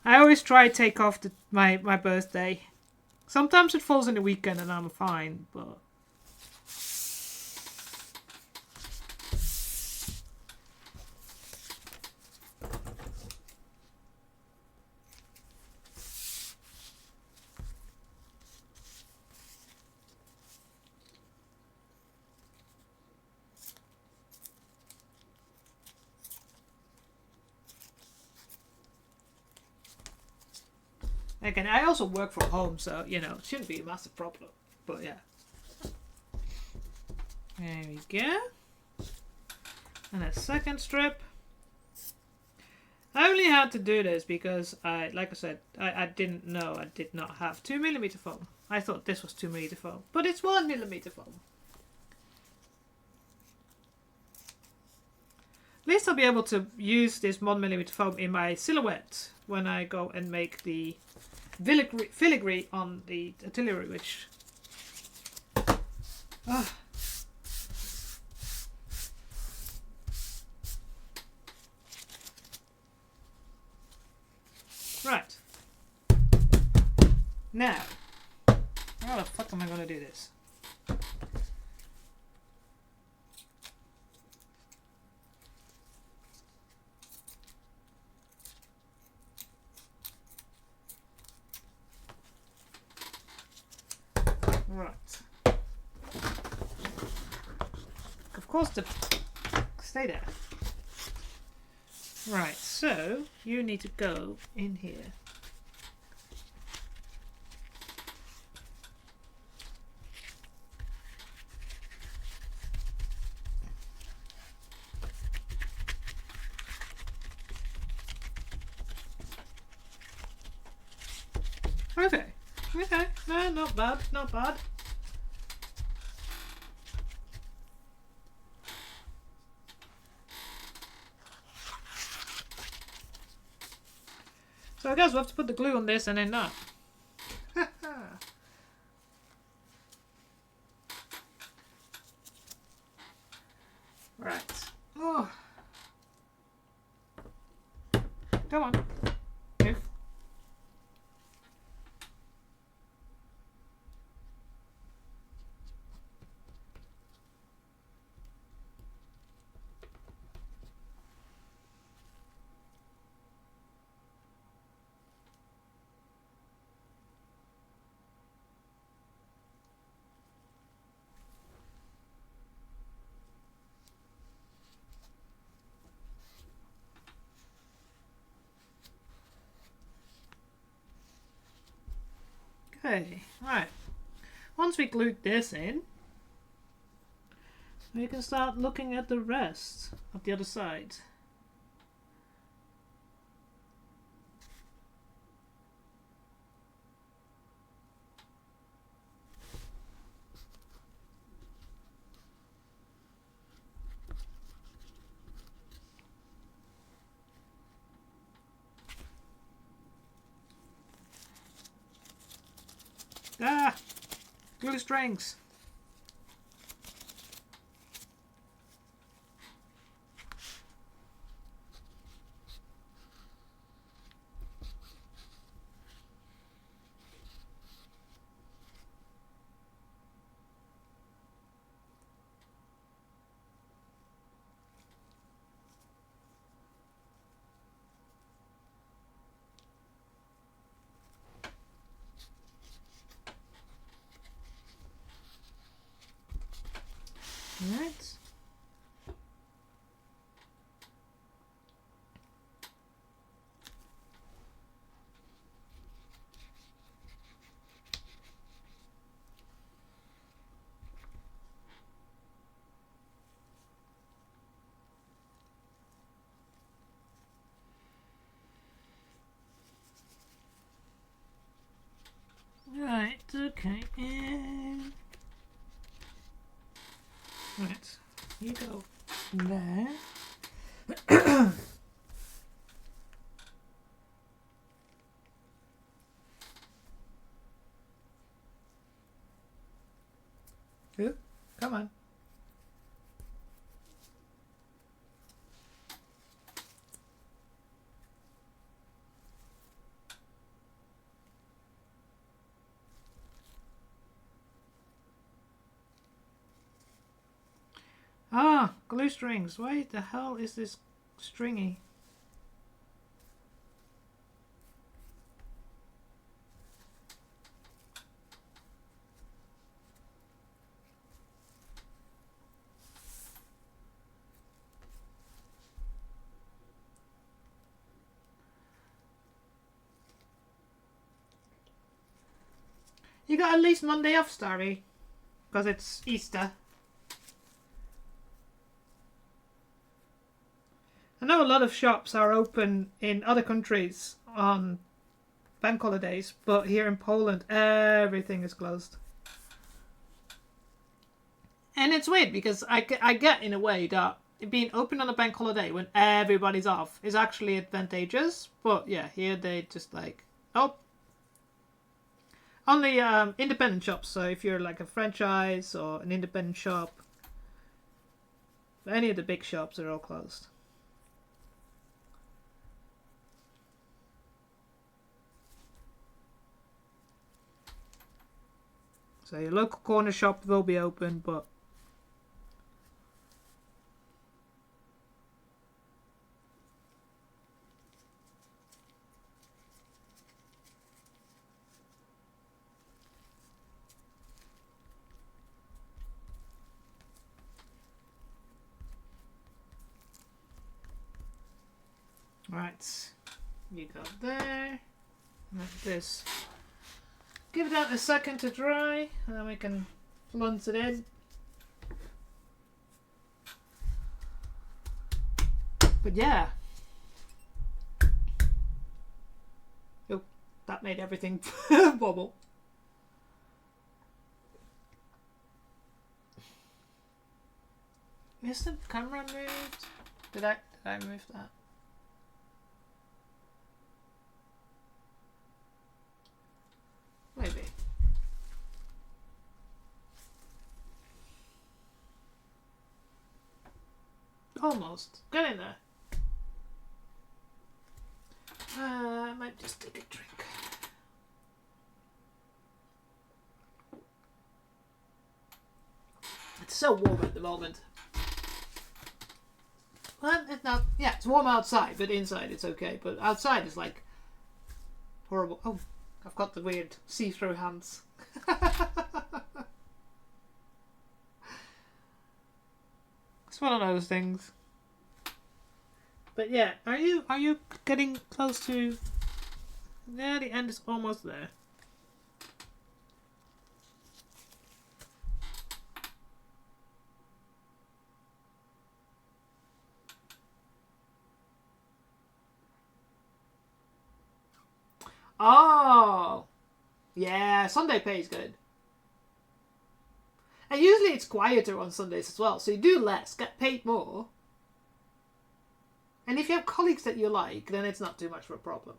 I always try to take off my birthday. Sometimes it falls in the weekend and I'm fine, but... Again, I also work from home, so, you know, it shouldn't be a massive problem. But, yeah. There we go. And a second strip. I only had to do this because, like I said, I didn't know I did not have 2mm foam. I thought this was 2mm foam, but it's 1mm foam. At least I'll be able to use this 1mm foam in my silhouette when I go and make the filigree on the artillery, which... Right. Now, how the fuck am I going to do this? Right. Of course, stay there. Right, so you need to go in here. Okay. Okay. No, not bad. Not bad. So I guess we'll have to put the glue on this and then that. Right. Oh. Come on. Move. Okay, right. Once we glued this in, we can start looking at the rest of the other side. Ah! Glue strings! Right. Right, okay, and... Right, you go there. Ooh, come on. Ah, glue strings. Why the hell is this stringy? You got at least Monday off, Starry, because it's Easter. I know a lot of shops are open in other countries on bank holidays, but here in Poland, everything is closed. And it's weird because I get in a way that being open on a bank holiday when everybody's off is actually advantageous. But yeah, here they just like, oh, only independent shops. So if you're like a franchise or an independent shop, any of the big shops are all closed. So your local corner shop will be open, but right, you got there. Like this. Give that a second to dry, and then we can plunge it in. But yeah. Oh, that made everything bubble. Is the camera moved? Did I move that? Maybe. Almost. Get in there. I might just take a drink. It's so warm at the moment. Well, it's not. Yeah, it's warm outside, but inside it's okay. But outside it's like horrible. Oh, I've got the weird see-through hands. It's one of those things. But yeah, are you getting close to? Yeah, the end is almost there. Oh, yeah, Sunday pay is good. And usually it's quieter on Sundays as well, so you do less, get paid more. And if you have colleagues that you like, then it's not too much of a problem.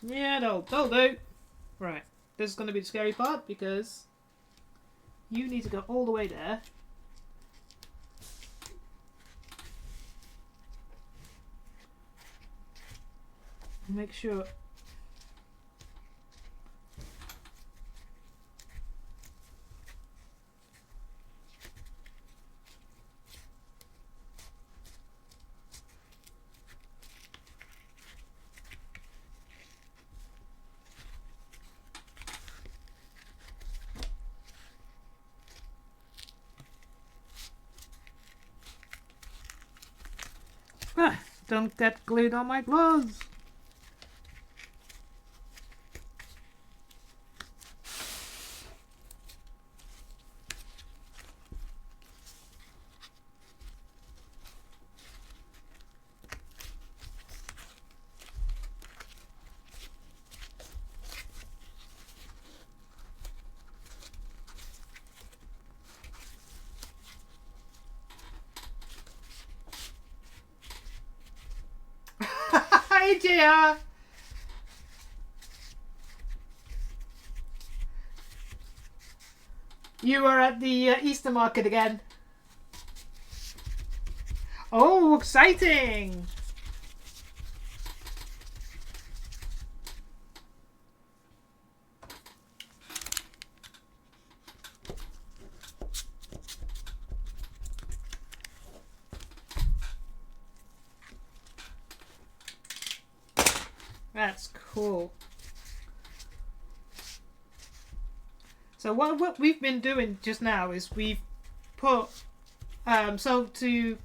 Yeah, that'll do. Right, this is going to be the scary part because you need to go all the way there. Make sure. Don't get glued on my gloves. Hi, JR. You are at the Easter market again. Oh, exciting! That's cool. So what we've been doing just now is we've put so to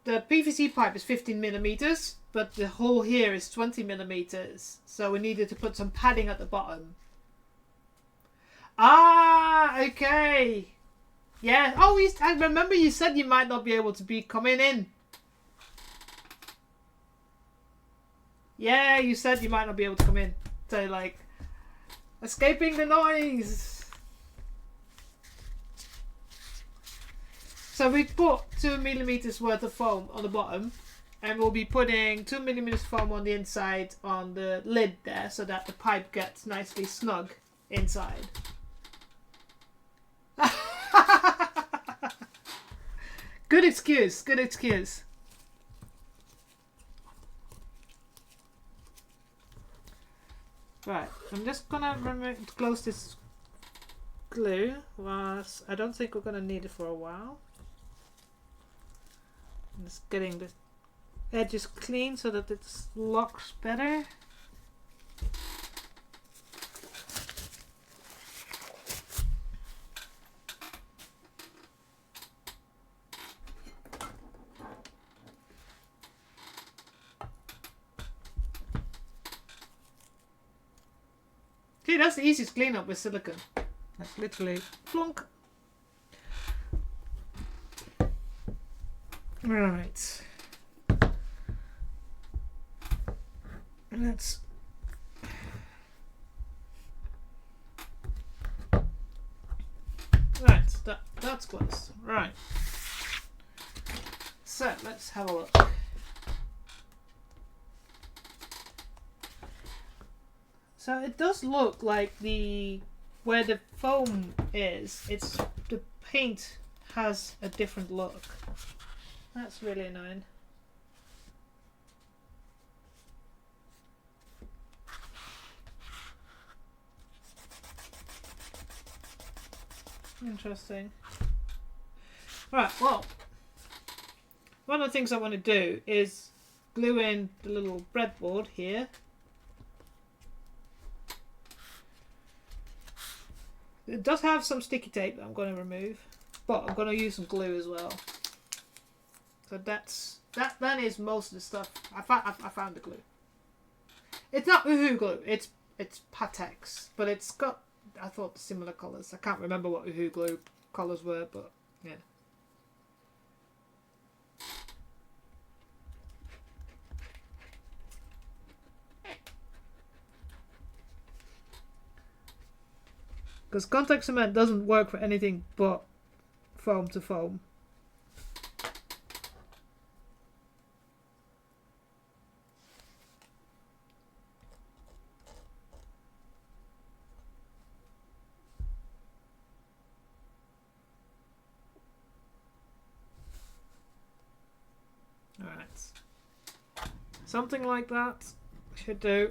the PVC pipe is 15 millimeters, but the hole here is 20 millimeters. So we needed to put some padding at the bottom. Ah, okay. Yeah. Oh, I remember you said you might not be able to be coming in. Yeah, you said you might not be able to come in. So like, escaping the noise. So we put 2 millimeters worth of foam on the bottom, and we'll be putting 2 millimeters foam on the inside on the lid there, so that the pipe gets nicely snug inside. Good excuse. Good excuse. Right, I'm just gonna close this glue. Was I don't think we're gonna need it for a while. I'm just getting the edges clean so that it locks better. See, that's the easiest cleanup with silicone. That's literally plonk. Right. Let's. Right, that's close. Right. So let's have a look. So it does look like where the foam is, the paint has a different look. That's really annoying. Interesting. Right, well, one of the things I want to do is glue in the little breadboard here. It does have some sticky tape that I'm going to remove, but I'm going to use some glue as well. So that is most of the stuff. I found the glue. It's not Uhu glue. It's Patex, but it's got, I thought, similar colours. I can't remember what Uhu glue colours were, but yeah. Because contact cement doesn't work for anything but foam to foam. Alright. Something like that should do.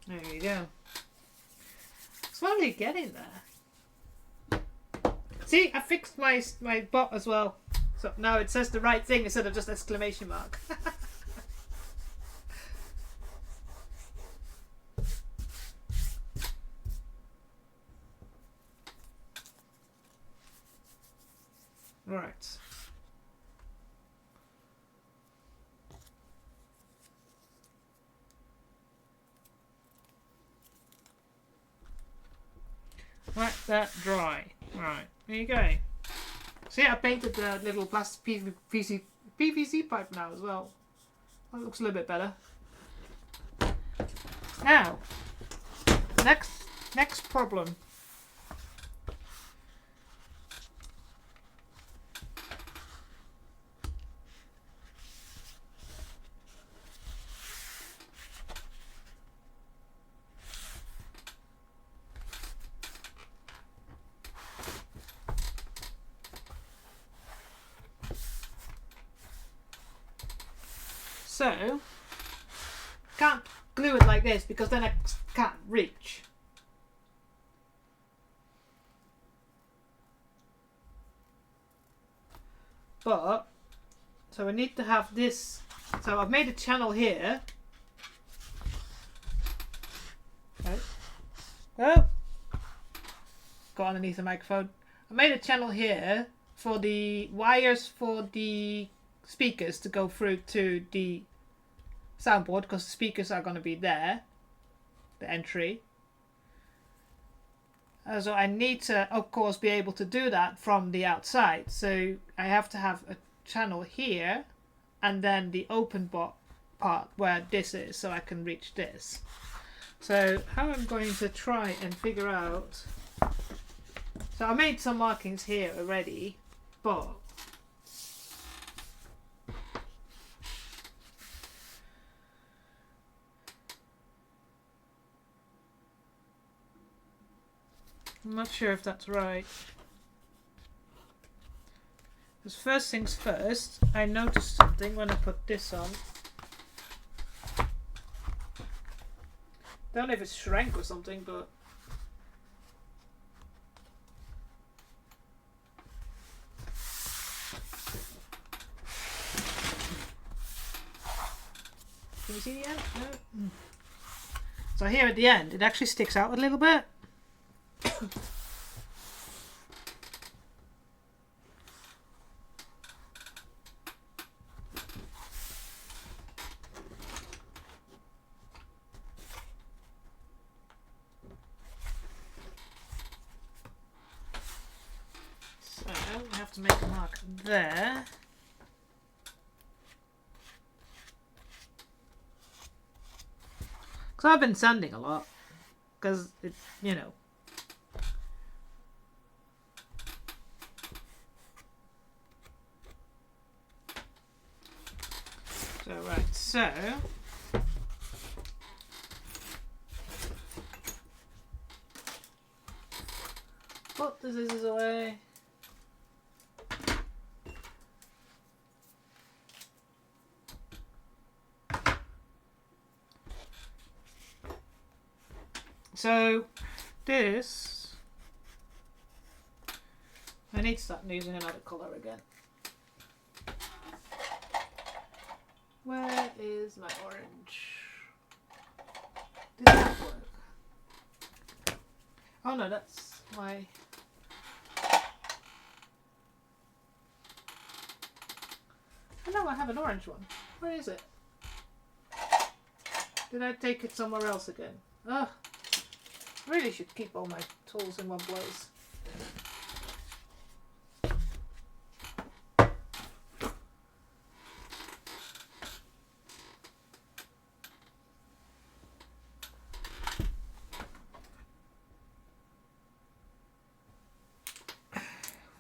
There you go. Slowly getting there. See, I fixed my bot as well. So now it says the right thing instead of just exclamation mark. Right. Let that dry. Right, there you go. See, I painted the little plastic PVC pipe now as well. That looks a little bit better. Now, next problem. So, can't glue it like this because then I can't reach. But, so I need to have this. So I've made a channel here. Right. Oh! Got underneath the microphone. I made a channel here for the wires for the speakers to go through to the soundboard because the speakers are going to be there, the entry. So I need to, of course, be able to do that from the outside. So I have to have a channel here and then the open part where this is so I can reach this. So how I'm going to try and figure out... So I made some markings here already, but I'm not sure if that's right. Because first things first, I noticed something when I put this on. Don't know if it's shrank or something, but can you see the end? No. So here at the end, it actually sticks out a little bit. So we have to make a mark there. Because I've been sanding a lot. Because, you know. So, right, so. Put the scissors away. So, this, I need to start using another colour again. Where is my orange? Did that work? Oh no, that's my... Oh no, I have an orange one. Where is it? Did I take it somewhere else again? Ugh. Really should keep all my tools in one place.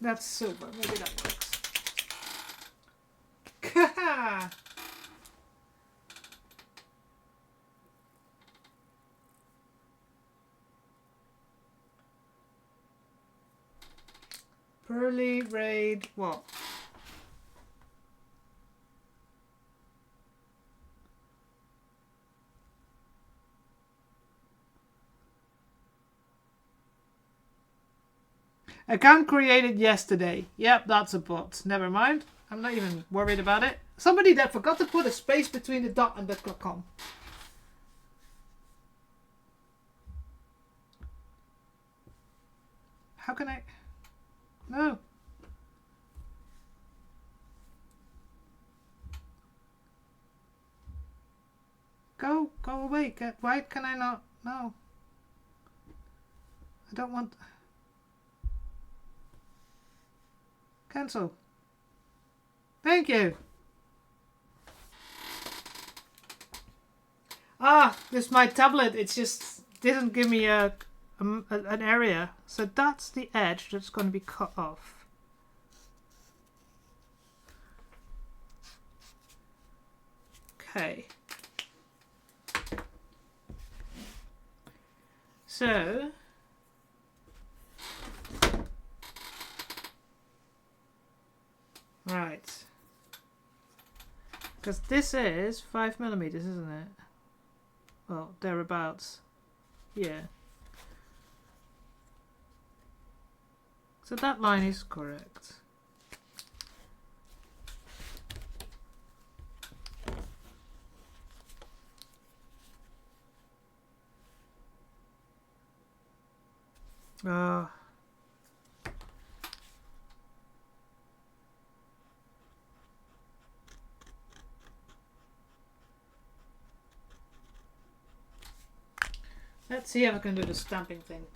That's silver. Maybe that works. Pearly Raid what? Account created yesterday. Yep, that's a bot. Never mind. I'm not even worried about it. Somebody that forgot to put a space between the dot and the .com. How can I... No. Go away. Why can I not? No. I don't want... Cancel. Thank you. Ah, this is my tablet. It just didn't give me an area. So that's the edge that's going to be cut off. Okay. So right, because this is 5mm, isn't it? Well, thereabouts. Yeah. So that line is correct. Let's see if I can do the stamping thing.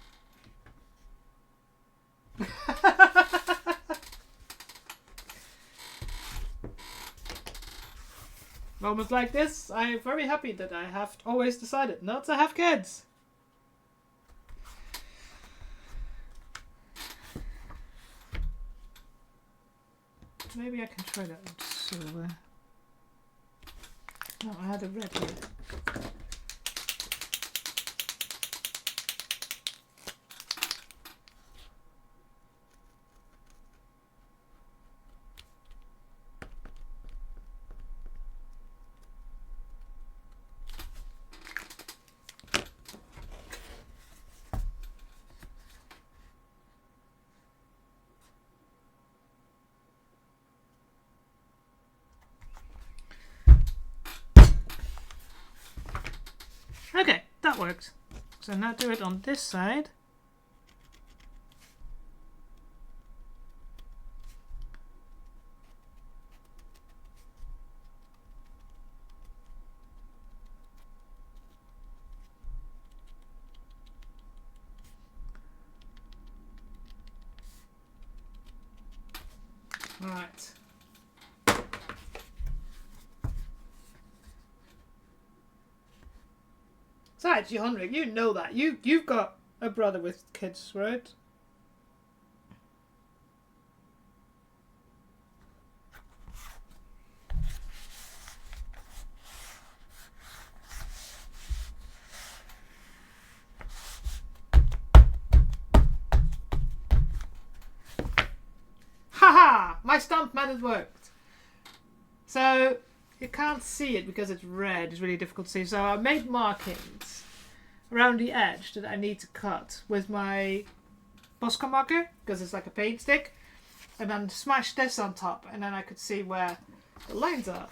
Moments like this, I'm very happy that I have always decided not to have kids. Maybe I can try that with silver. No, I had a red here. that worked. So now do it on this side. Right. Besides, you're Henrik, you know that. You've got a brother with kids, right? Haha! My stamp method worked. So you can't see it because it's red. It's really difficult to see. So I made markings around the edge that I need to cut with my Posca marker because it's like a paint stick, and then smash this on top, and then I could see where the lines are.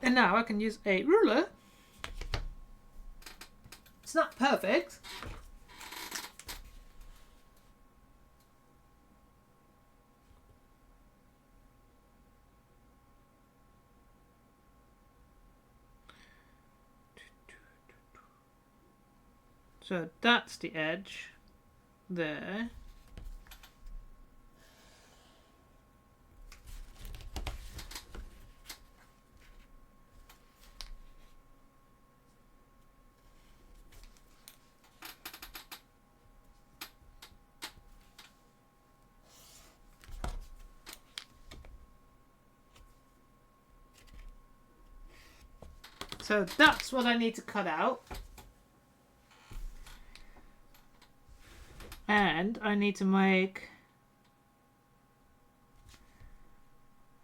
And now I can use a ruler. It's not perfect. So that's the edge there. So that's what I need to cut out. And I need to make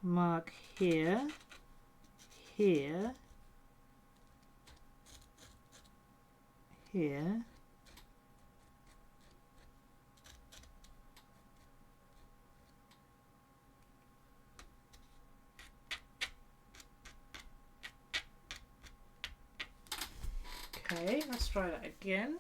mark here, here, here, okay, let's try that again.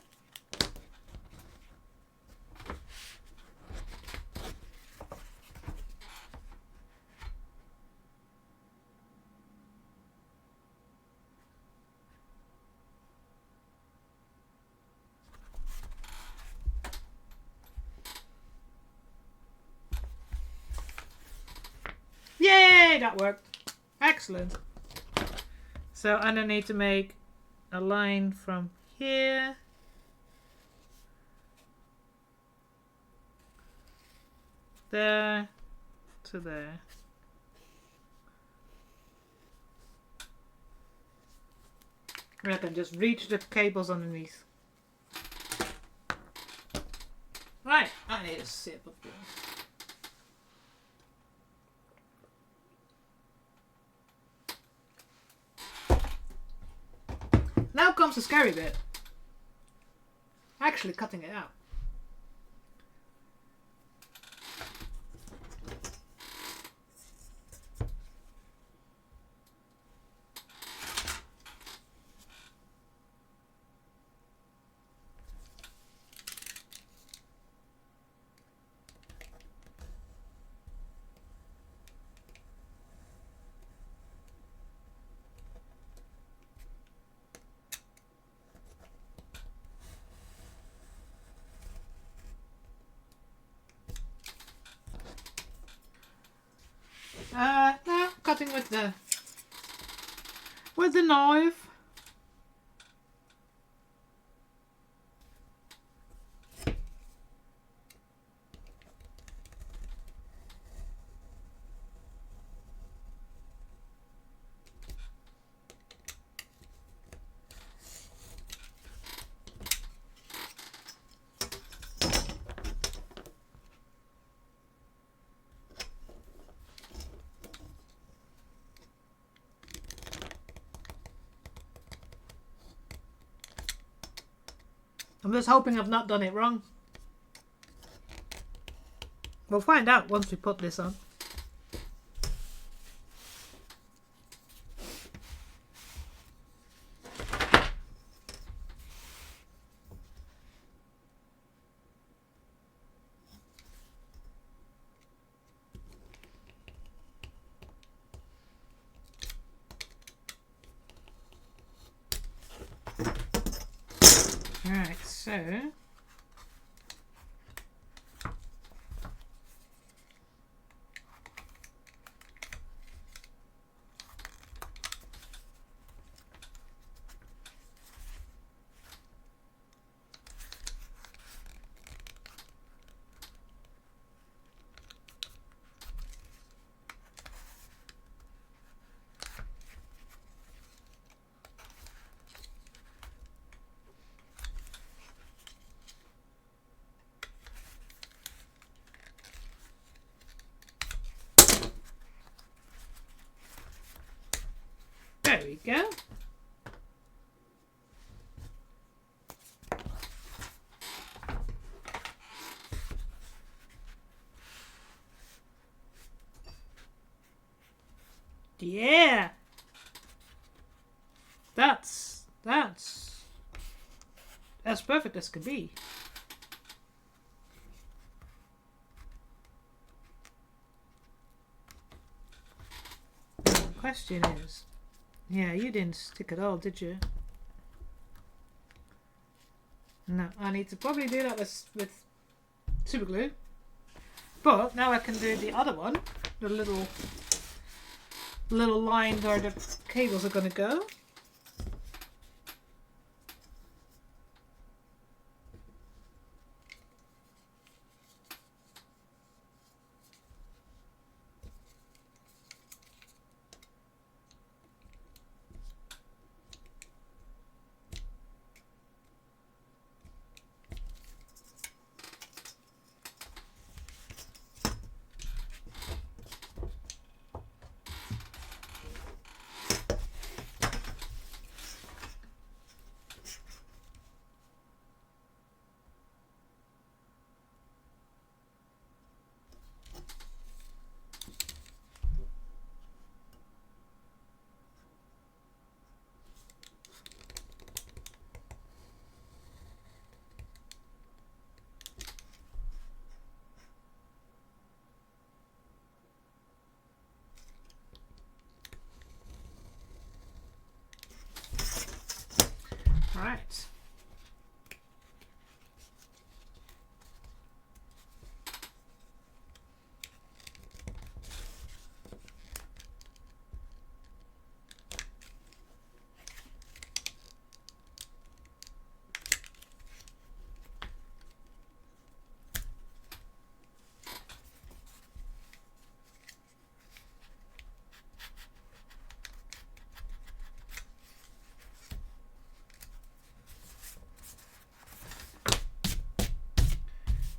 Yay, that worked. Excellent. So, and I need to make a line from here there to there. And I can just reach the cables underneath. Right, I need a sip of this. Now comes the scary bit. Actually cutting it out. No, cutting with the knife. I'm just hoping I've not done it wrong. We'll find out once we put this on. So there we go. Yeah. That's as perfect as could be. The question is, yeah, you didn't stick at all, did you? No, I need to probably do that with super glue. But now I can do the other one, the little line where the cables are going to go. Right.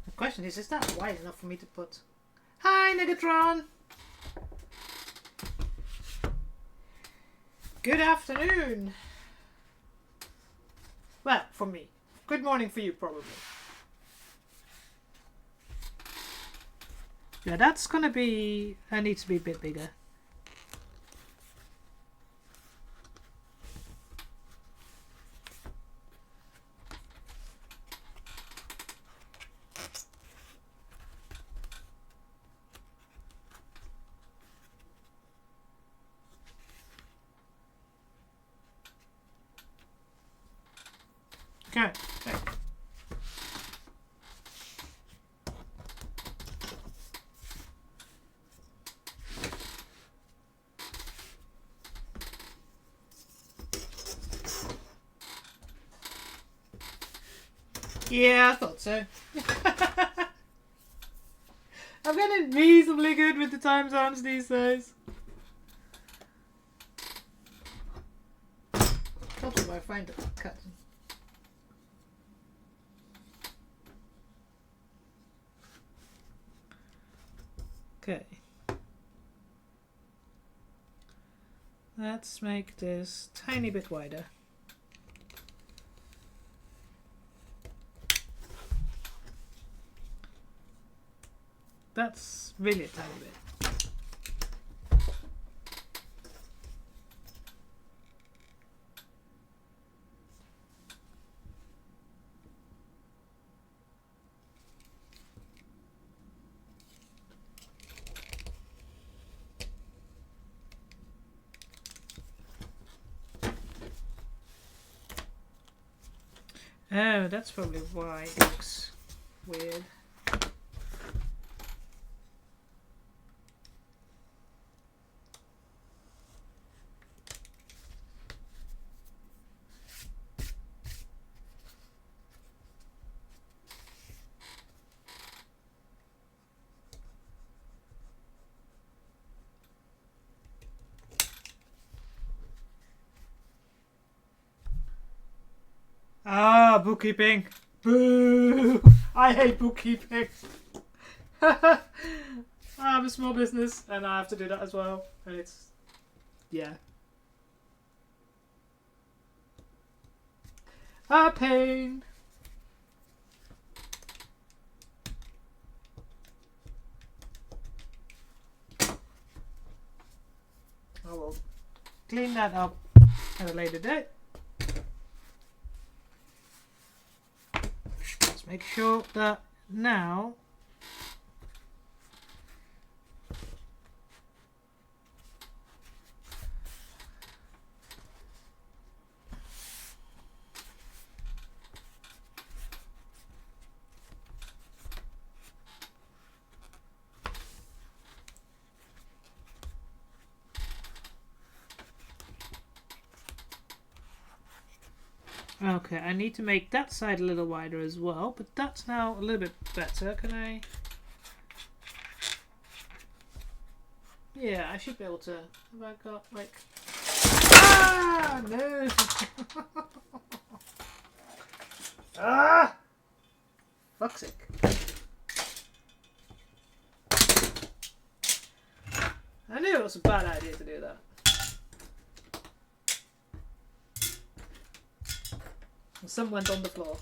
The question is that wide enough for me to put? Hi, Negatron! Good afternoon! Well, for me. Good morning for you, probably. Yeah, that's gonna be... That needs to be a bit bigger. Okay. Yeah, I thought so. I'm getting reasonably good with the time zones these days. What if I find a cut? Okay. Let's make this tiny bit wider. That's really a tiny bit. Oh, that's probably why it looks weird. Ah, bookkeeping. Boo! I hate bookkeeping. I'm a small business and I have to do that as well. And it's, yeah. A pain. I will clean that up at a later date. Let's make sure that now okay, I need to make that side a little wider as well, but that's now a little bit better. Can I? Yeah, I should be able to. Have I got like? Ah, no! Ah! Fuck's sake. I knew it was a bad idea to do that. Some went on the floor.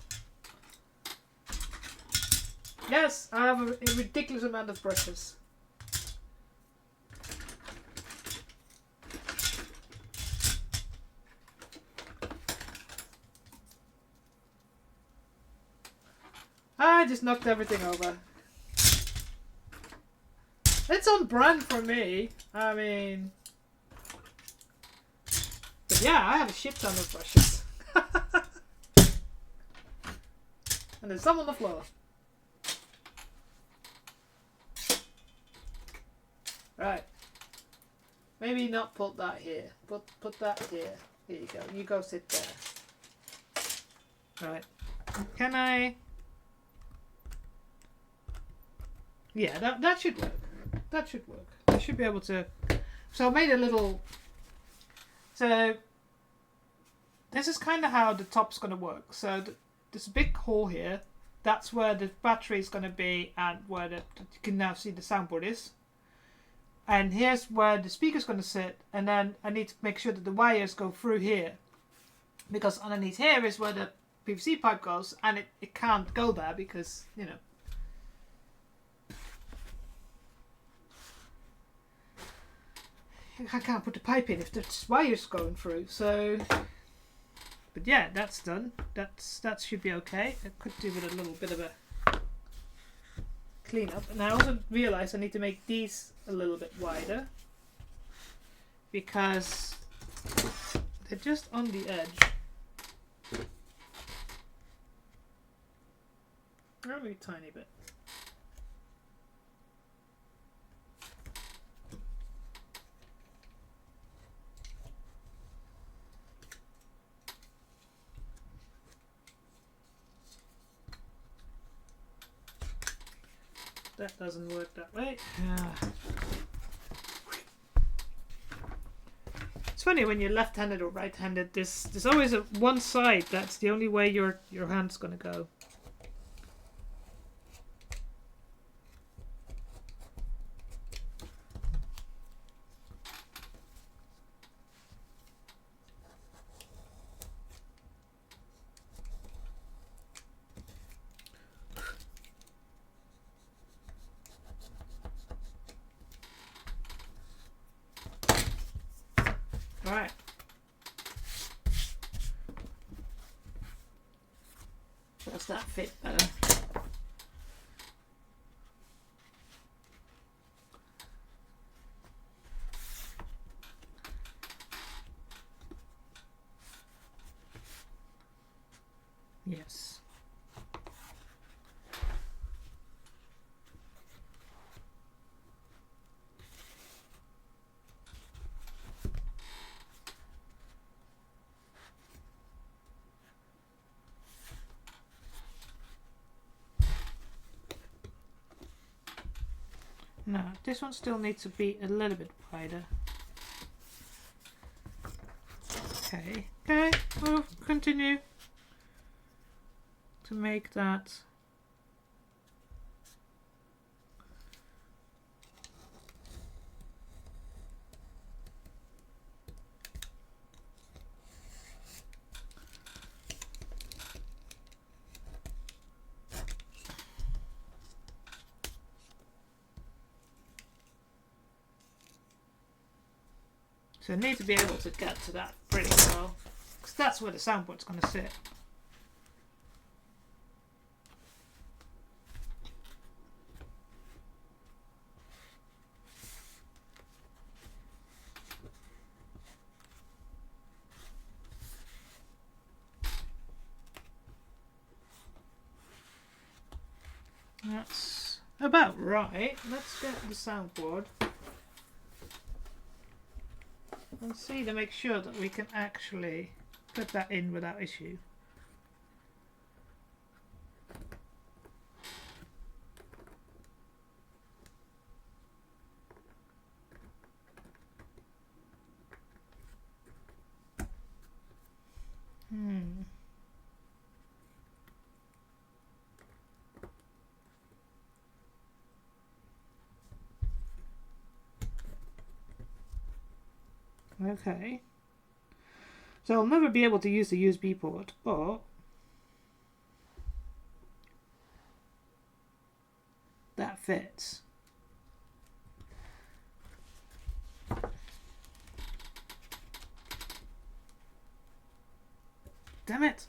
Yes, I have a ridiculous amount of brushes. I just knocked everything over. It's on brand for me. I mean... But yeah, I have a shit ton of brushes. And there's some on the floor. Right. Maybe not put that here. Put that here. Here you go. You go sit there. Right. Can I... Yeah, that should work. That should work. I should be able to... So I made a little... So... This is kind of how the top's going to work. So there's a big hole here. That's where the battery is going to be and where you can now see the soundboard is. And here's where the speaker's going to sit. And then I need to make sure that the wires go through here. Because underneath here is where the PVC pipe goes. And it can't go there because, you know. I can't put the pipe in if the wire's going through. So... But yeah, that's done. That should be okay. I could do with a little bit of a clean up. And I also realised I need to make these a little bit wider because they're just on the edge. Only a tiny bit. That doesn't work that way. It's funny when you're left-handed or right-handed. There's always one side that's the only way your hand's gonna go. Right. Does that fit better? Yes. No, this one still needs to be a little bit wider. Okay, okay, we'll continue to make that. So I need to be able to get to that pretty well, because that's where the soundboard's going to sit. That's about right. Let's get the soundboard and see to make sure that we can actually put that in without issue. Okay. So I'll never be able to use the USB port, but that fits. Damn it!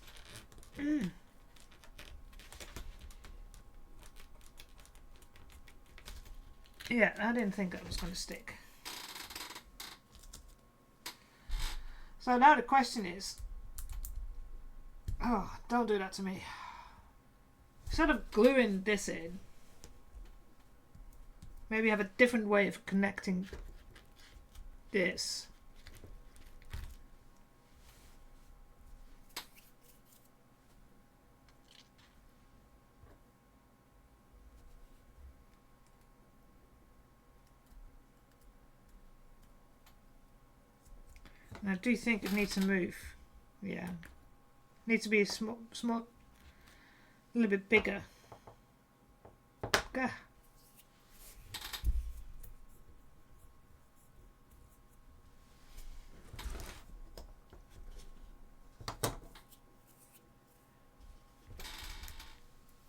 Yeah, I didn't think that was going to stick. So now the question is, oh, don't do that to me. Instead of gluing this in, maybe have a different way of connecting this. And I do think it needs to move. Yeah. Needs to be small, a little bit bigger. Gah.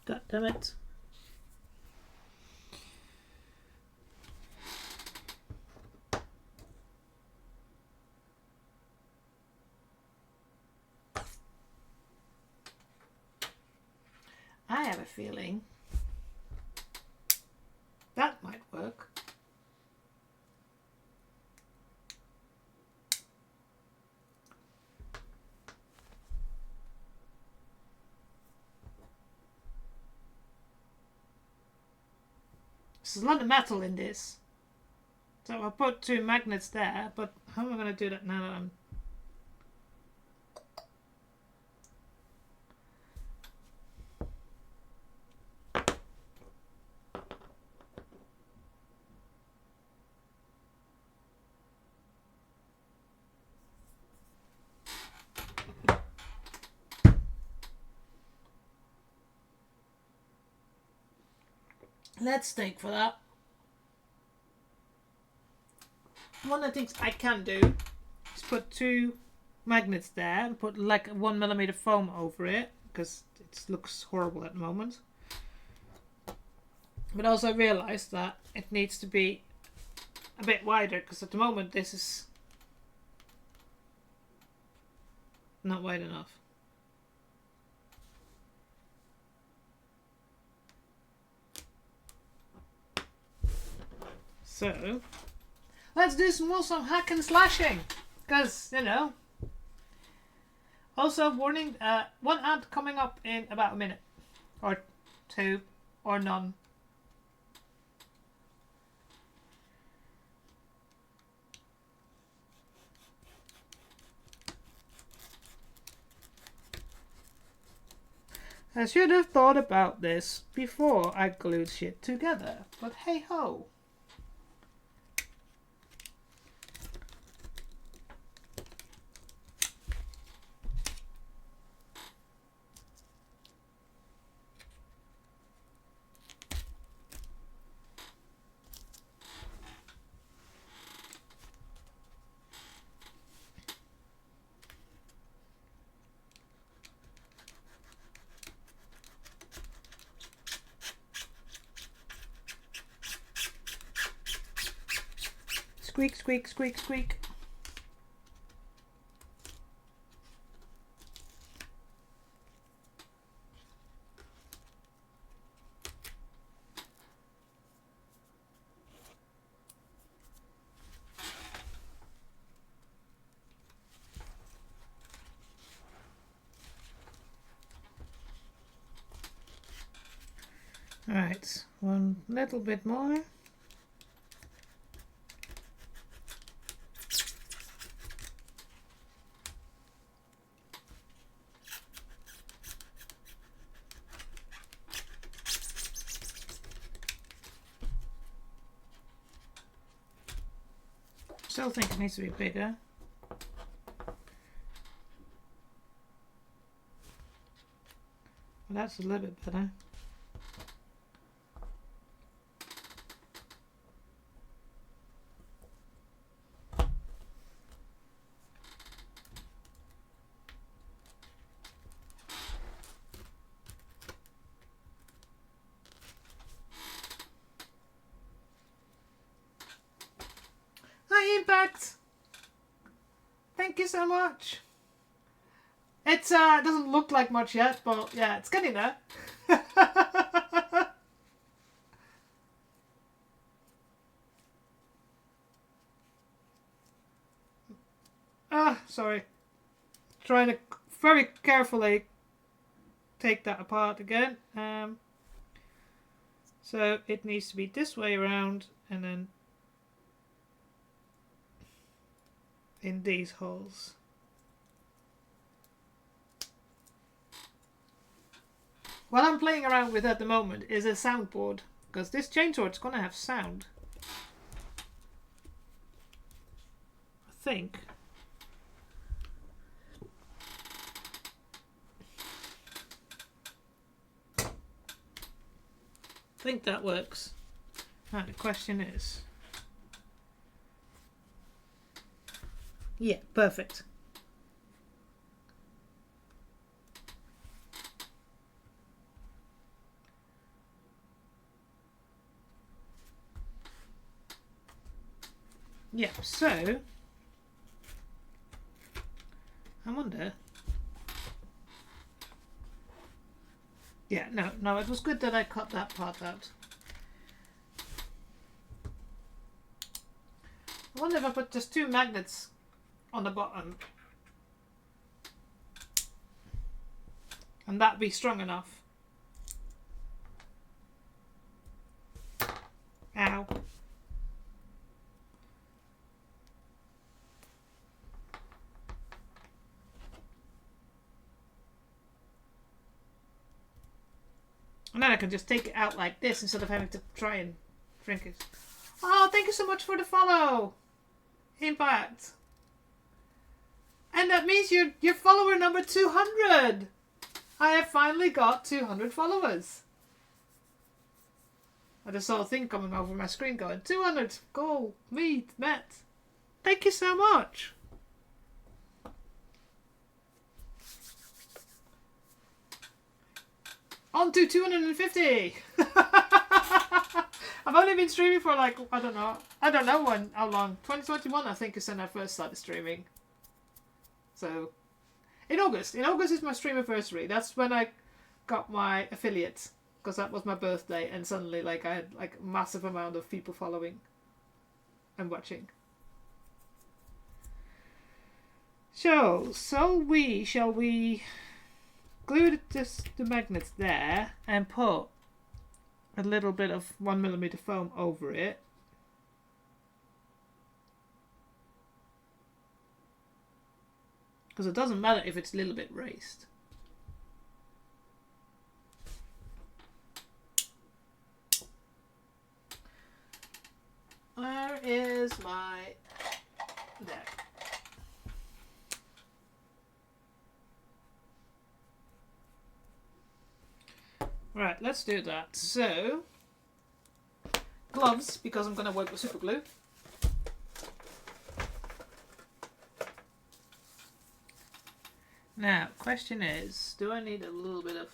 God damn it. I have a feeling that might work. There's a lot of metal in this. So I'll put 2 magnets there, but how am I going to do that now that I'm... Let's think for that. One of the things I can do is put 2 magnets there and put like a 1mm foam over it, because it looks horrible at the moment. But also I realised that it needs to be a bit wider, because at the moment this is not wide enough. So let's do some hack and slashing, because, you know. Also, warning, one ad coming up in about a minute or 2 or none. I should have thought about this before I glued shit together, but hey ho. Squeak, squeak, squeak, squeak. Right, one little bit more. Still think it needs to be bigger. Well, that's a little bit better. Hi, Impact! Thank you so much. It doesn't look like much yet, but yeah, it's getting there. Sorry. Trying to very carefully take that apart again. So it needs to be this way around and then in these holes. What I'm playing around with at the moment is a soundboard, because this Chainsword is going to have sound. I think. I think that works. Now the question is... Yeah, perfect. Yeah, so... I wonder... Yeah, no, it was good that I cut that part out. I wonder if I put just 2 magnets on the bottom and that be strong enough. Ow. And then I can just take it out like this instead of having to try and shrink it. Oh, thank you so much for the follow, Impact. And that means you're follower number 200. I have finally got 200 followers. I just saw a thing coming over my screen going, 200, go, met. Thank you so much. On to 250. I've only been streaming for like, I don't know how long. 2021 I think is when I first started streaming. So, in August is my stream anniversary. That's when I got my affiliate, because that was my birthday, and suddenly like I had like a massive amount of people following and watching. So shall we glue the magnets there and put a little bit of 1mm foam over it. Because it doesn't matter if it's a little bit raised. Where is my... There. Right, let's do that. So, gloves, because I'm going to work with super glue. Now, question is, do I need a little bit of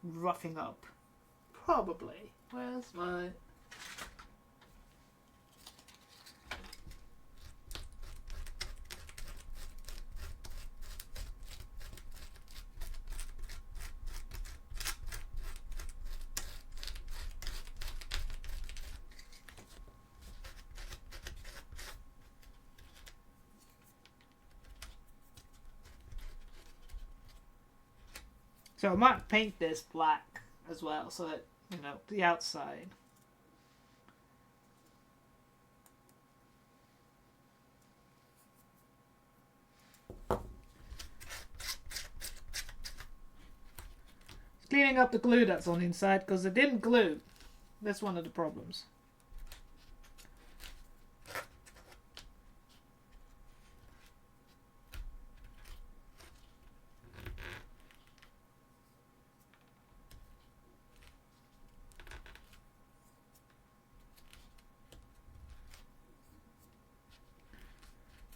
roughing up? Probably. Where's my... So I might paint this black as well, so that, you know, the outside. Cleaning up the glue that's on the inside, because it didn't glue. That's one of the problems.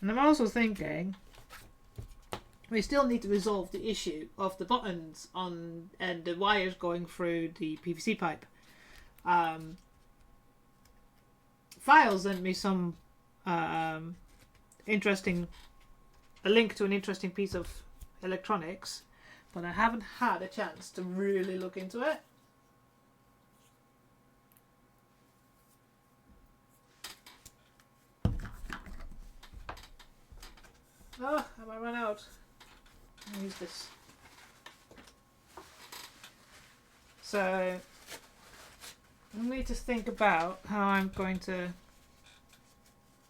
And I'm also thinking we still need to resolve the issue of the buttons on and the wires going through the PVC pipe. File sent me some interesting, a link to an interesting piece of electronics, but I haven't had a chance to really look into it. Oh, have I run out? I'll use this. So I need to think about how I'm going to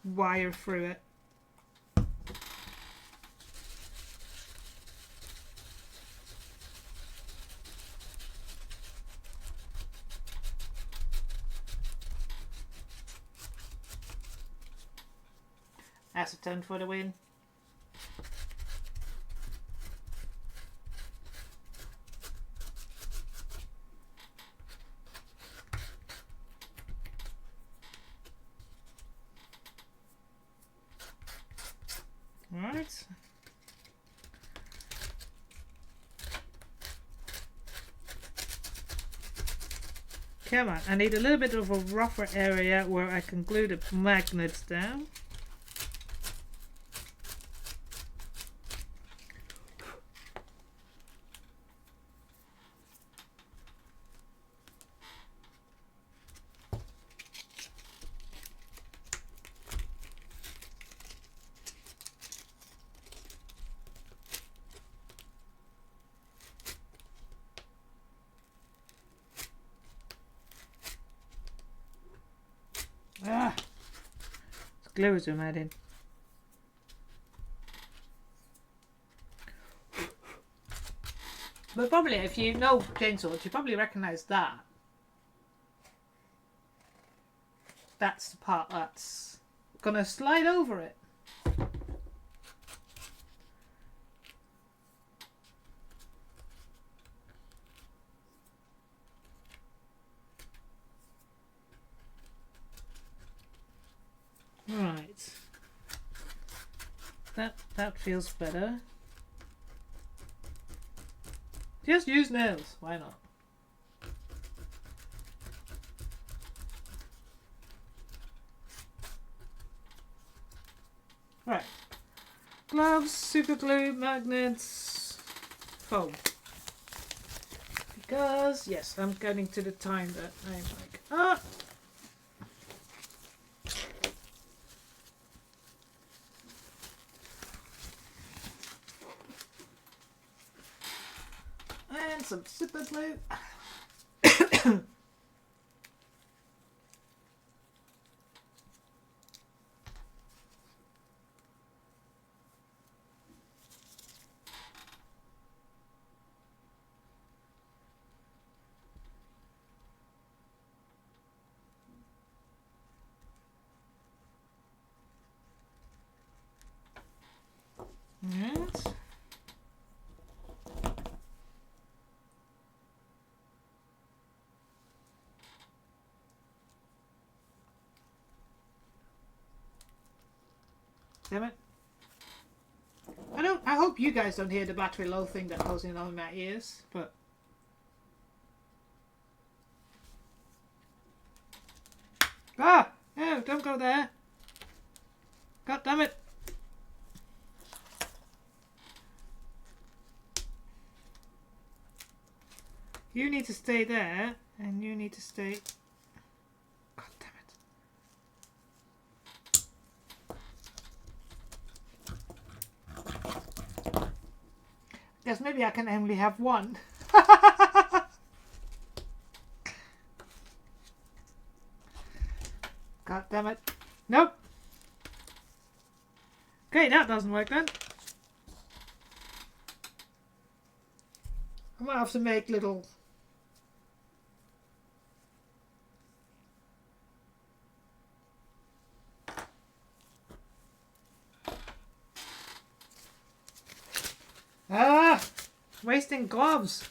wire through it. Acetone for the win. Right. Come on, I need a little bit of a rougher area where I can glue the magnets down. Ah, it's glue is mad in. But probably, if you know Chainsword, you probably recognise that. That's the part that's gonna slide over it. Right. That feels better. Just use nails. Why not? Right. Gloves, super glue, magnets, foam. Because yes, I'm getting to the time that I'm like, ah. And some super glue. Right. Damn it. I hope you guys don't hear the battery low thing that goes in on my ears, but ah! No, don't go there. God damn it. You need to stay there, and you need to stay. God damn it. Guess maybe I can only have one. Okay, that doesn't work then. I might have to make little... Ah! Wasting gloves.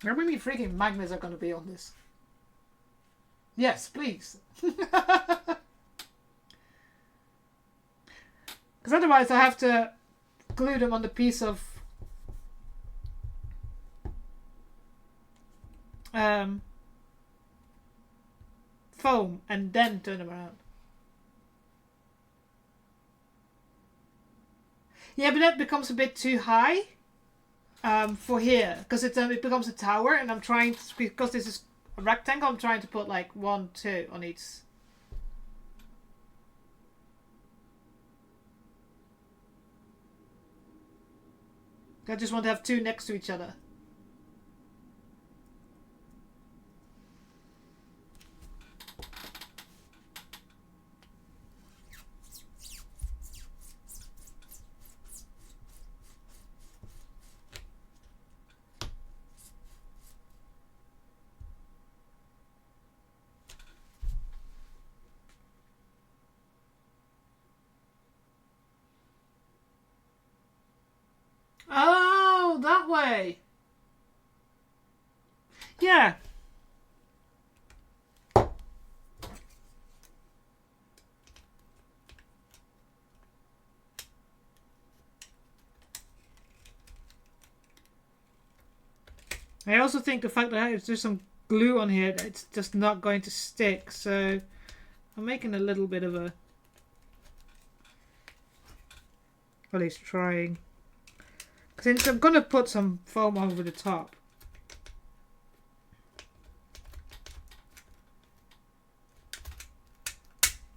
How many freaking magnets are going to be on this? Yes, please. Because otherwise I have to glue them on the piece of foam and then turn them around. Yeah, but that becomes a bit too high for here because it becomes a tower, and I'm trying to, because this is a rectangle, I'm trying to put like 1, 2 on each. I just want to have 2 next to each other. Oh, that way. Yeah. I also think the fact that there's some glue on here, that it's just not going to stick, so I'm making a little bit of a... At least trying. Since I'm going to put some foam over the top.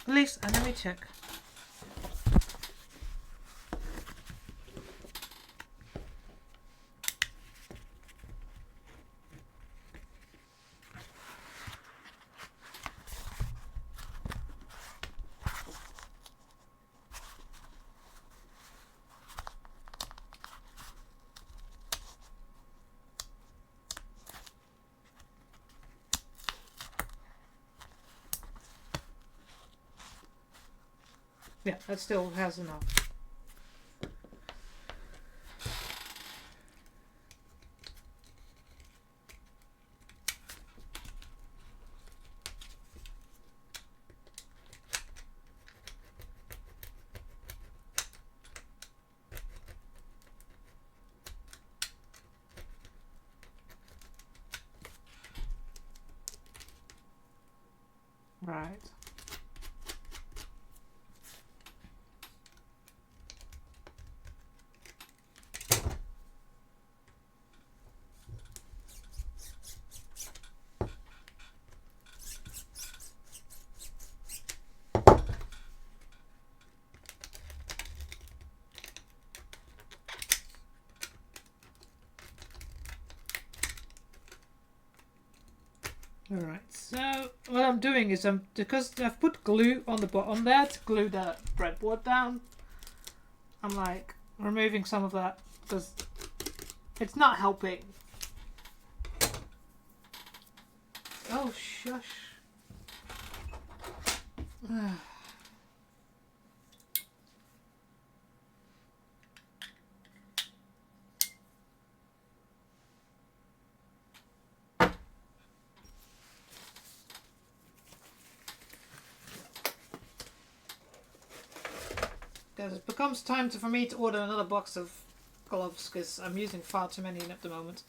At least, let me check. Yeah, that still has enough. Right. Alright, so what I'm doing is because I've put glue on the bottom there to glue the breadboard down, I'm like removing some of that because it's not helping. Oh, shush. Because it becomes time for me to order another box of gloves because I'm using far too many at the moment.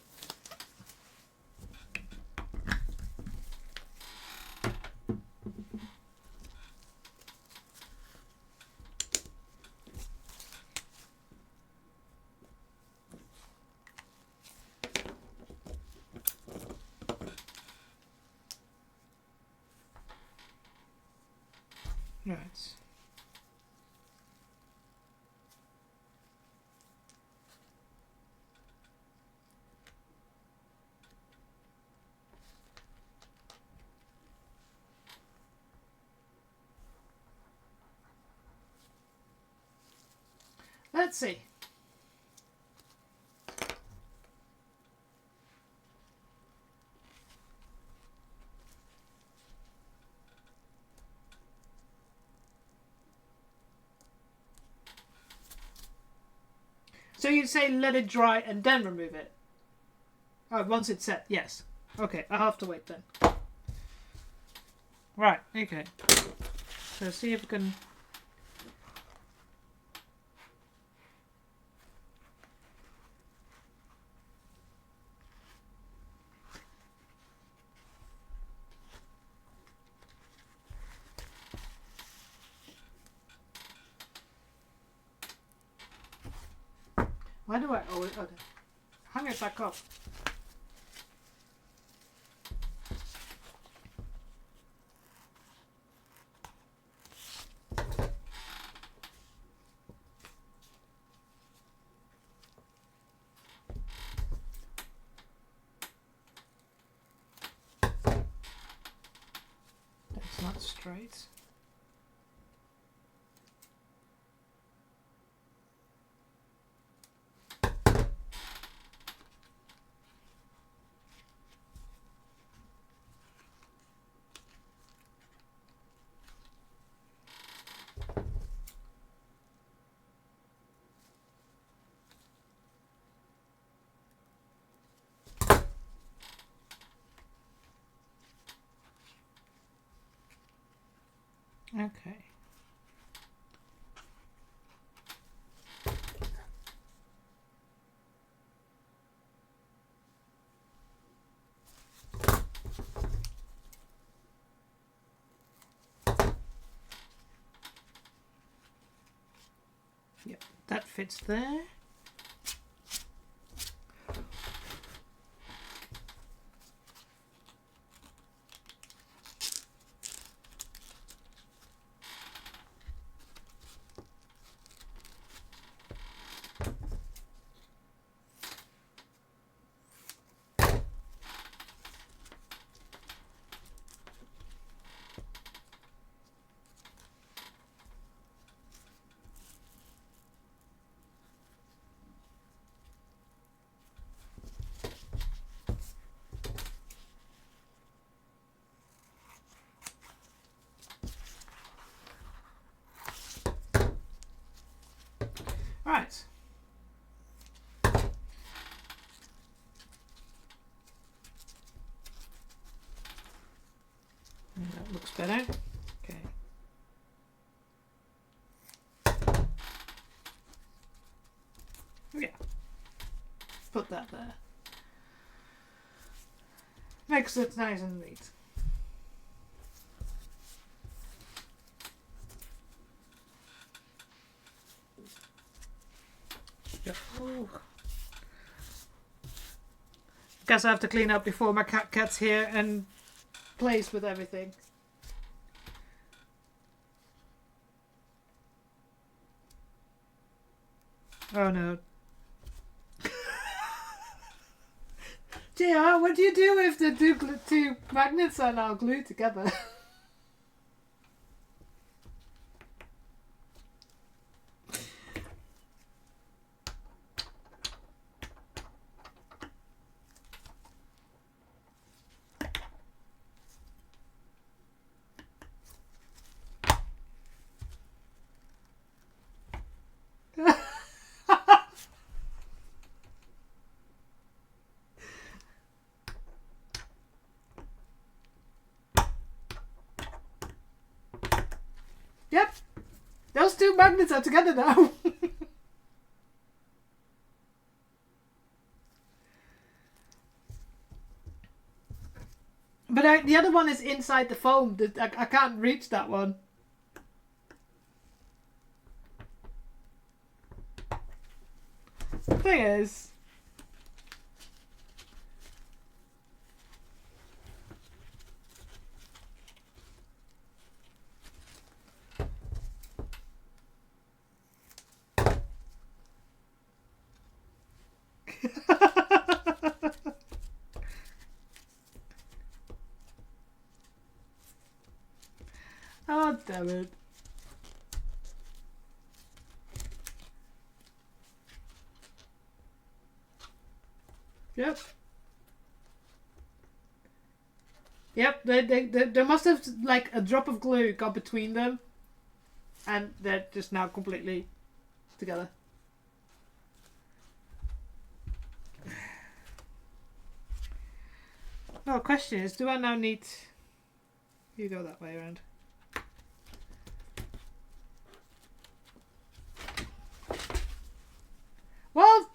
Right. Let's see. So you'd say let it dry and then remove it? Oh, once it's set, yes. Okay, I'll have to wait then. Right, okay. So see if we can... Why do I always... Okay. Hang it back up. That's not straight. Okay. Yep, that fits there. Right. That looks better. Okay. Yeah. Put that there. Makes it nice and neat. Yeah. Ooh. Guess I have to clean up before my cat gets here and plays with everything. Oh no. JR, what do you do if the two magnets are now glued together? Yep. Those two magnets are together now. But the other one is inside the foam. I can't reach that one. The thing is... Oh, damn it. Yep. Yep, they must have, like, a drop of glue got between them. And they're just now completely together. Well, question is, do I now need... You go that way around. Well,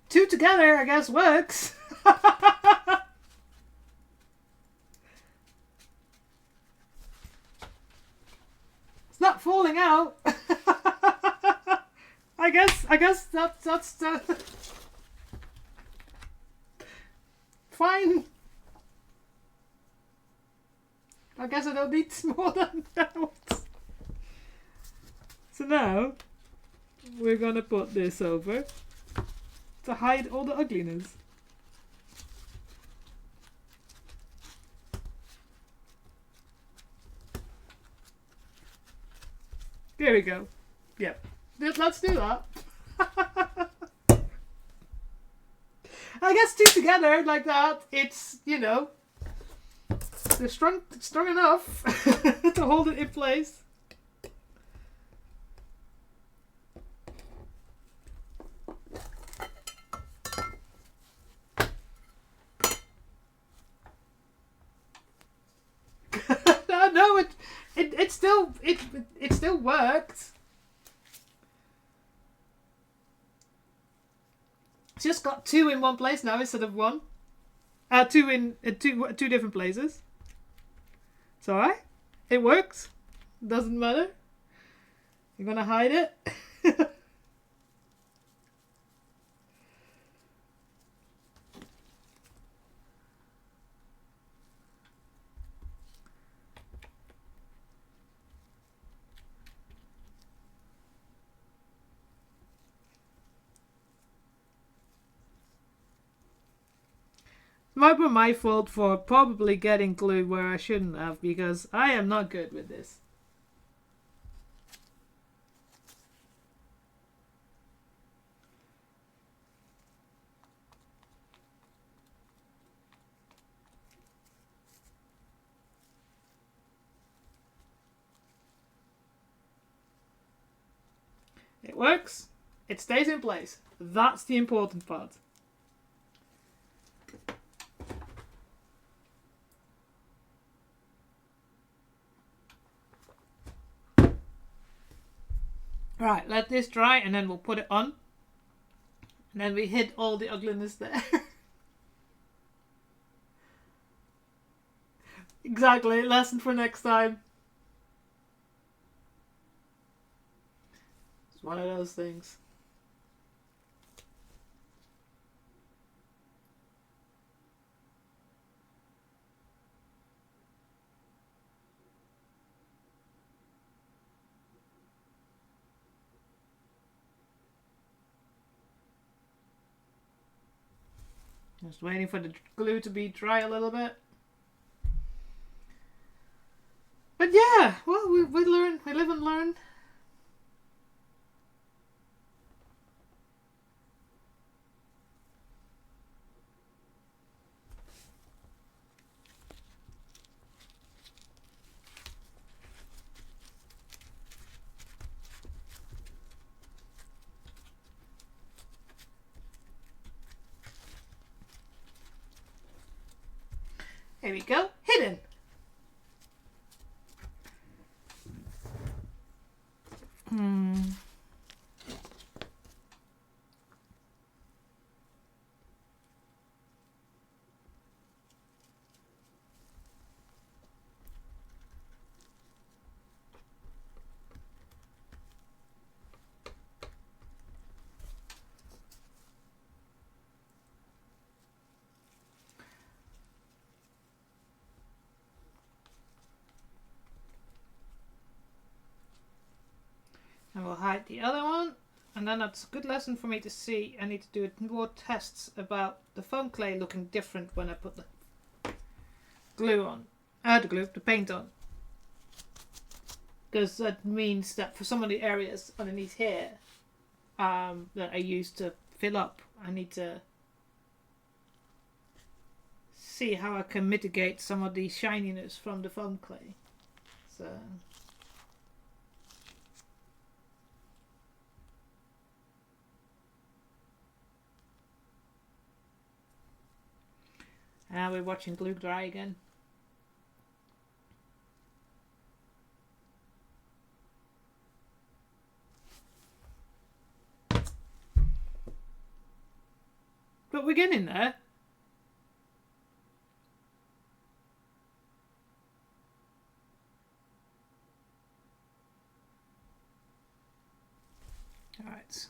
two together, I guess, works. It's not falling out. I guess that's fine. I guess I don't need more than that. So now we're gonna put this over to hide all the ugliness. There we go. Yep. Let's do that. I guess two together like that, it's, you know, they're strong enough to hold it in place. No, it still worked. It's just got two in one place now instead of one. Two in two different places. It's alright. It works. Doesn't matter. You're gonna hide it. Might be my fault for probably getting glue where I shouldn't have, because I am not good with this. It works. It stays in place. That's the important part. Right, let this dry and then we'll put it on. And then we hid all the ugliness there. Exactly, lesson for next time. It's one of those things. Just waiting for the glue to be dry a little bit. But yeah, well, we learn, we live and learn. Here we go, hidden. And we'll hide the other one. And then that's a good lesson for me to see. I need to do more tests about the foam clay looking different when I put the glue on. The paint on. Because that means that for some of the areas underneath here that I used to fill up, I need to see how I can mitigate some of the shininess from the foam clay. So... Now we're watching glue dry again. But we're getting there. All right.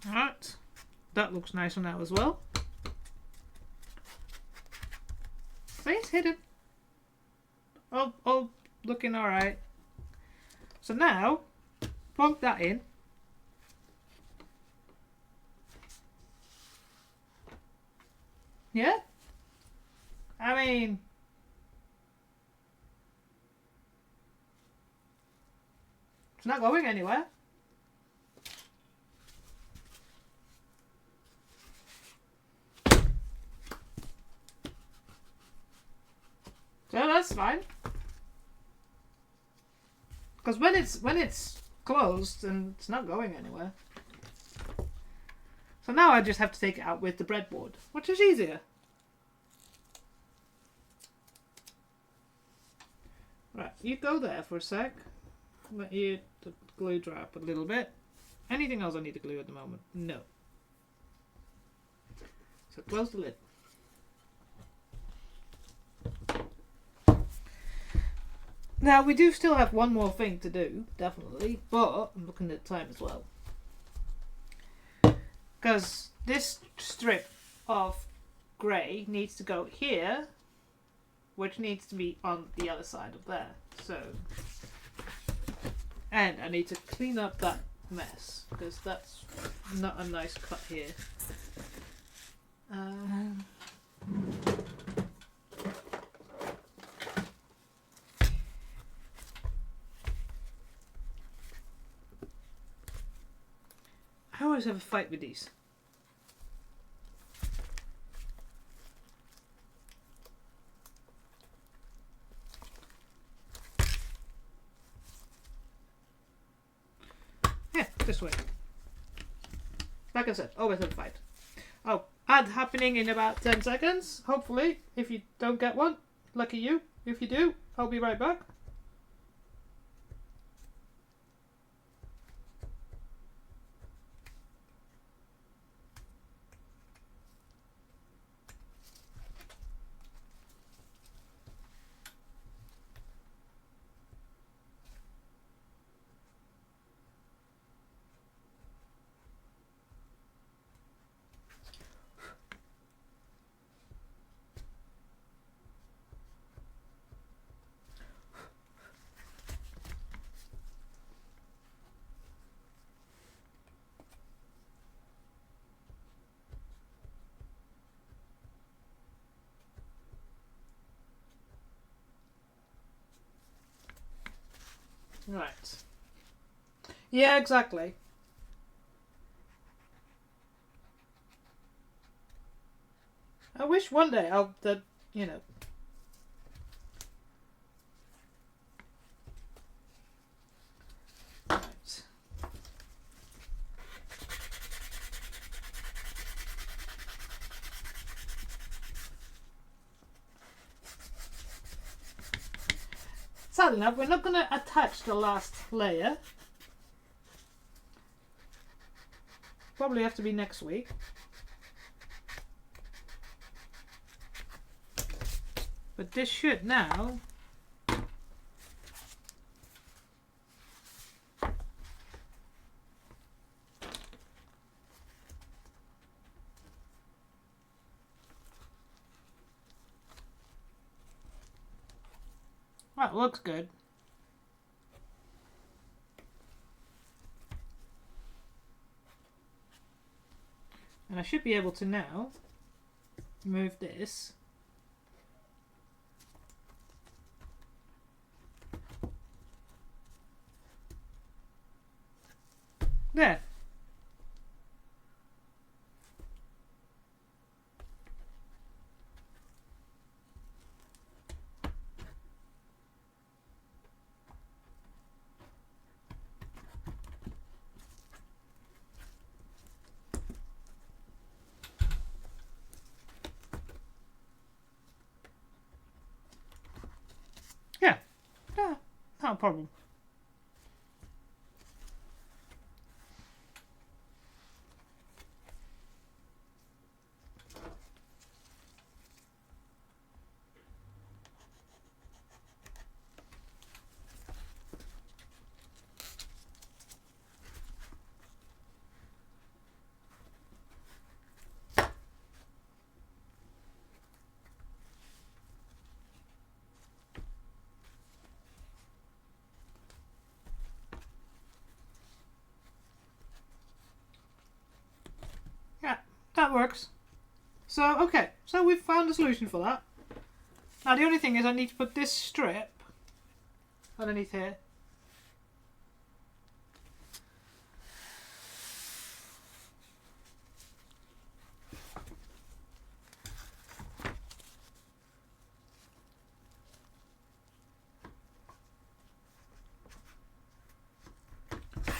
Alright, that looks nicer now as well. Face hidden. Oh, looking alright. So now, plonk that in. Yeah? I mean... it's not going anywhere. So that's fine. Because when it's closed and it's not going anywhere. So now I just have to take it out with the breadboard, which is easier. Right, you go there for a sec. Let you the glue dry up a little bit. Anything else I need to glue at the moment? No. So close the lid. Now, we do still have one more thing to do, definitely, but I'm looking at time as well. Because this strip of grey needs to go here, which needs to be on the other side of there. So, and I need to clean up that mess, because that's not a nice cut here. I always have a fight with these. Yeah, this way. Like I said, always have a fight. Oh, ad happening in about 10 seconds, hopefully. If you don't get one, lucky you. If you do, I'll be right back. Right. Yeah, exactly. I wish one day you know. Right. Sadly enough, we're not going to attach the last layer. Probably have to be next week. But this should now That looks good. And I should be able to now move this. There. Yeah. Yeah. Not a problem. Yeah, that works. So, okay, so we've found a solution for that. Now the only thing is I need to put this strip underneath here.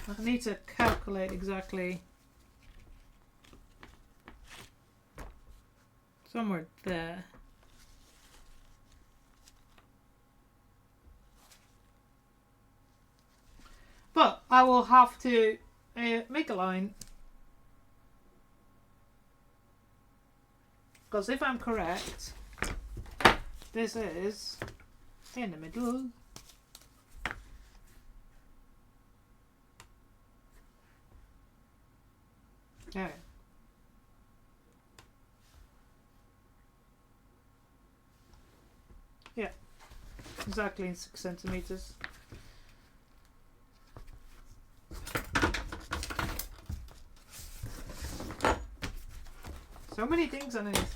I need to calculate exactly somewhere there. But I will have to make a line, because if I'm correct, this is in the middle. There. Yeah, exactly in 6 centimeters. So many things underneath.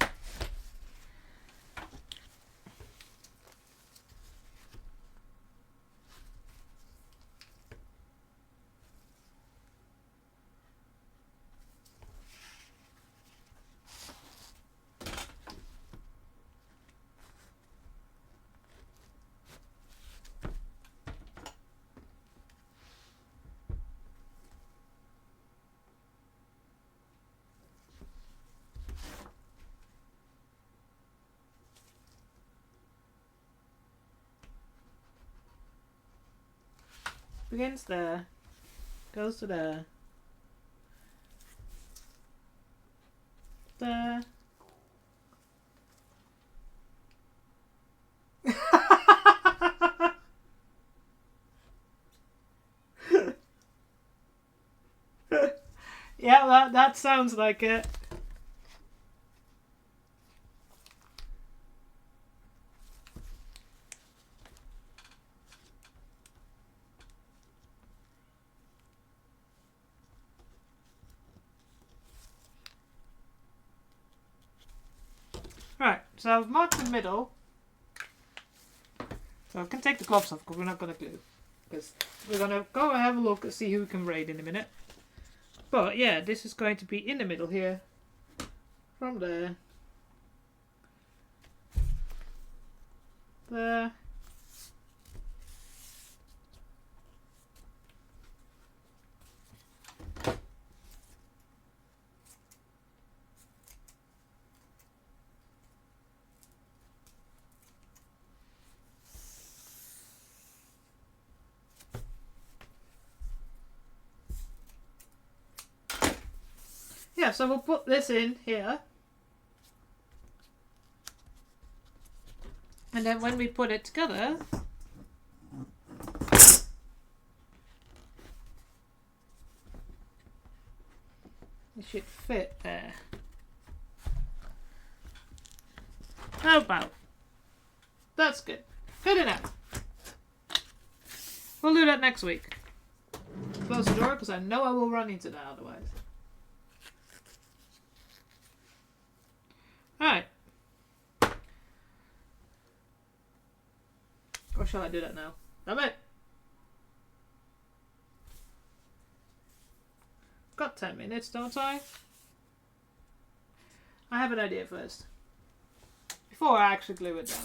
Begins there, goes to there, there. Yeah, that sounds like it. Right, so I've marked the middle. So I can take the gloves off because we're not going to glue. Because we're going to go and have a look and see who can raid in a minute. But yeah, this is going to be in the middle here. From there. There. Yeah, so we'll put this in here. And then when we put it together, it should fit there. How about? That's good. Good enough. We'll do that next week. Close the door because I know I will run into that otherwise. Alright. Or shall I do that now? Damn it! Got 10 minutes, don't I? I have an idea first. Before I actually glue it down.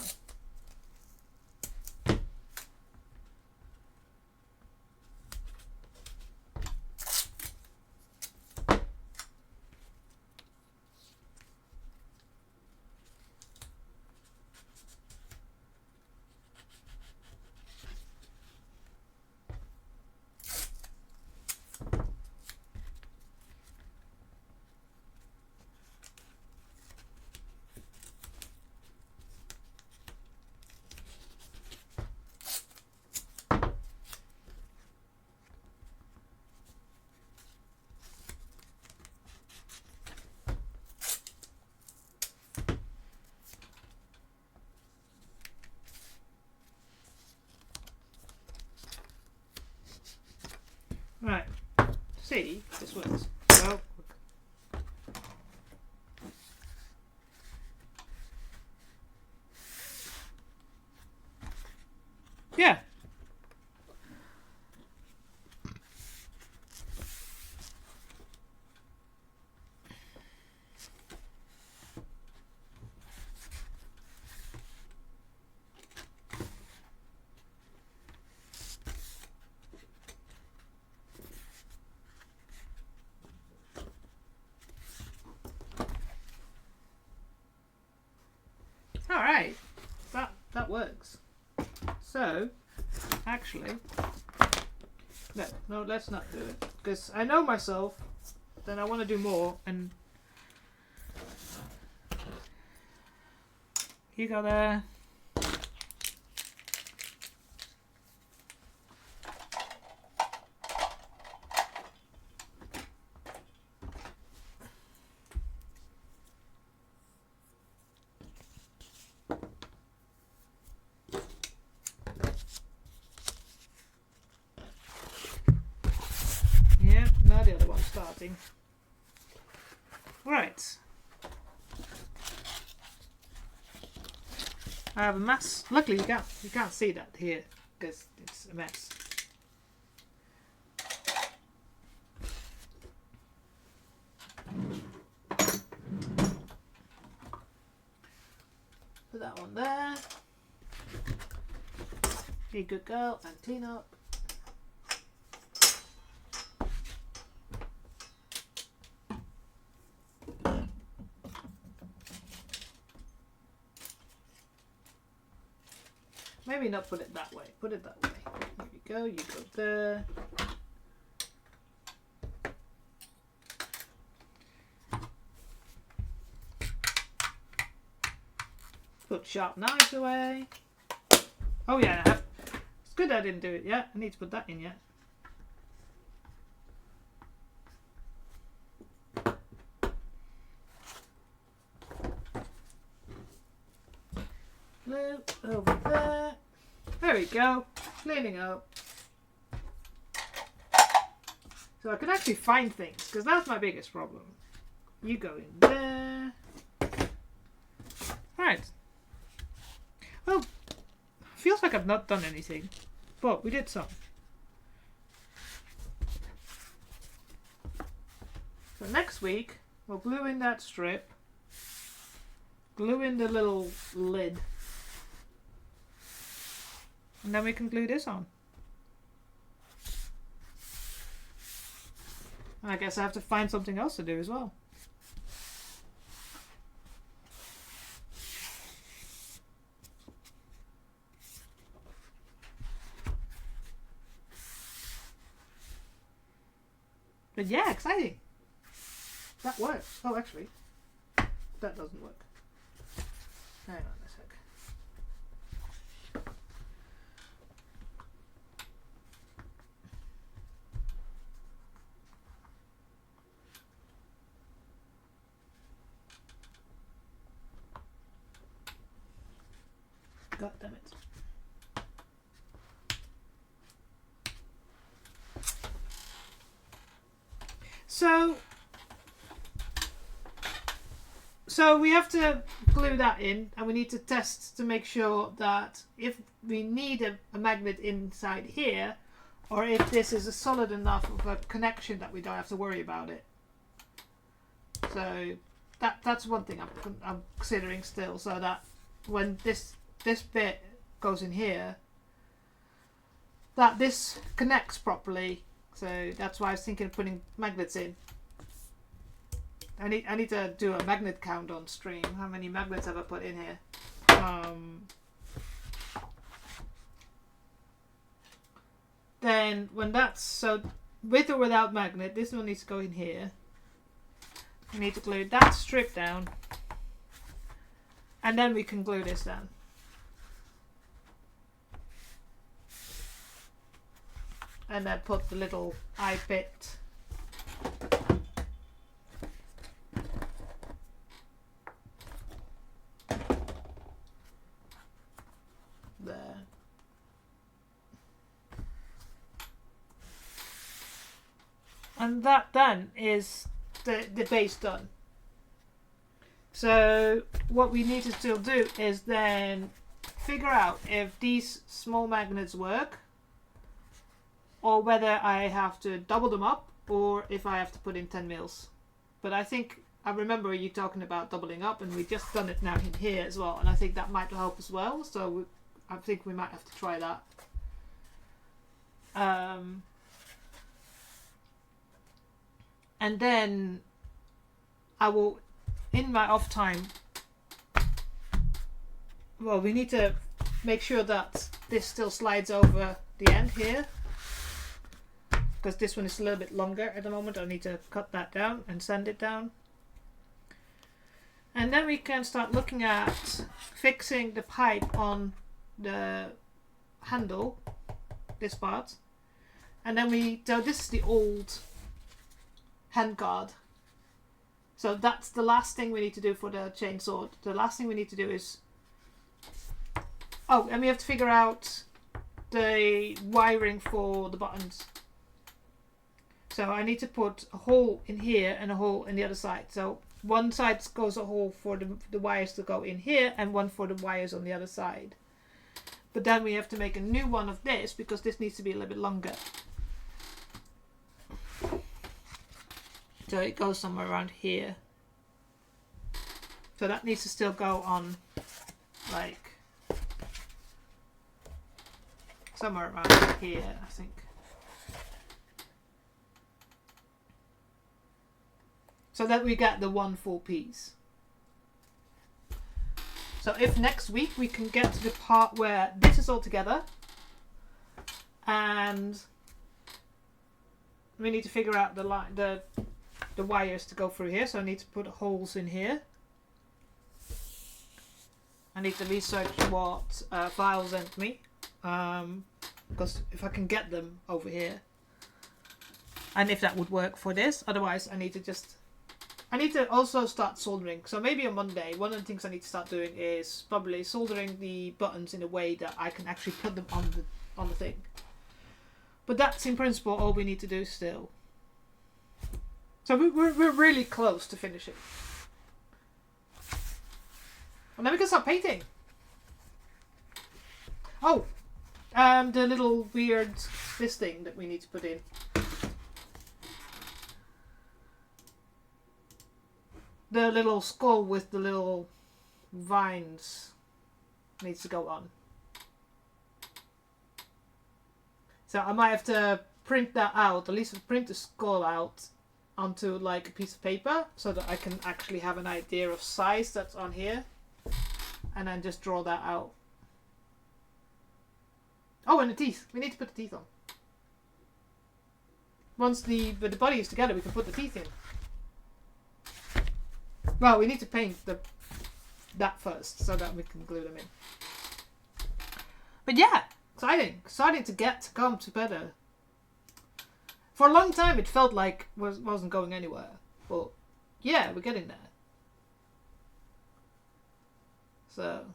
Right. See, this works. So, yeah. Alright, that works. So, actually, no, let's not do it. Because I know myself, then I want to do more, and you go there. Yeah, now the other one's starting. Right. I have a mess. Luckily you can't see that here because it's a mess. Put that one there. Be a good girl and clean up. Maybe not put it that way. Put it that way. Here you go. You go there. Put sharp knives away. Oh yeah, it's good I didn't do it yet. I need to put that in yet. Glue over there. There we go. Cleaning up. So I can actually find things, because that's my biggest problem. You go in there. Right. Well, feels like I've not done anything, but we did some. So next week, we'll glue in that strip. Glue in the little lid. And then we can glue this on. And I guess I have to find something else to do as well. But yeah, exciting. That works. Oh, actually, that doesn't work. Hang on a sec. God damn it. So we have to glue that in, and we need to test to make sure that if we need a magnet inside here, or if this is a solid enough of a connection that we don't have to worry about it. So that's one thing I'm considering still, so that when this bit goes in here, that this connects properly. So that's why I was thinking of putting magnets in. I need to do a magnet count on stream. How many magnets have I put in here? Then when that's so, with or without magnet, this one needs to go in here. We need to glue that strip down, and then we can glue this down. And then put the little eye bit there. And that then is the base done. So what we need to still do is then figure out if these small magnets work, or whether I have to double them up, or if I have to put in 10 mils. But I think I remember you talking about doubling up, and we just done it now in here as well, and I think that might help as well. So I think we might have to try that. And then I will, in my off time, well, we need to make sure that this still slides over the end here, because this one is a little bit longer at the moment. I need to cut that down and sand it down. And then we can start looking at fixing the pipe on the handle, this part. And then so this is the old handguard. So that's the last thing we need to do for the Chainsword. The last thing we need to do is, and we have to figure out the wiring for the buttons. So I need to put a hole in here and a hole in the other side. So one side goes a hole for the wires to go in here, and one for the wires on the other side. But then we have to make a new one of this, because this needs to be a little bit longer. So it goes somewhere around here. So that needs to still go on, like, somewhere around here, I think. So that we get the one full piece. So if next week we can get to the part where this is all together, and we need to figure out the wires to go through here. So I need to put holes in here. I need to research what Vile sent me, because if I can get them over here, and if that would work for this. Otherwise I need to also start soldering. So maybe on Monday, one of the things I need to start doing is probably soldering the buttons in a way that I can actually put them on the thing. But that's in principle all we need to do still. So we're really close to finishing. And then we can start painting. Oh, the little weird this thing that we need to put in. The little skull with the little vines needs to go on. So I might have to print that out, at least print the skull out onto like a piece of paper, so that I can actually have an idea of size that's on here, and then just draw that out. Oh, and the teeth. We need to put the teeth on. Once the body is together, we can put the teeth in. Well, we need to paint that first, so that we can glue them in. But yeah, exciting to get to come to better. For a long time, it felt like wasn't going anywhere. But yeah, we're getting there. So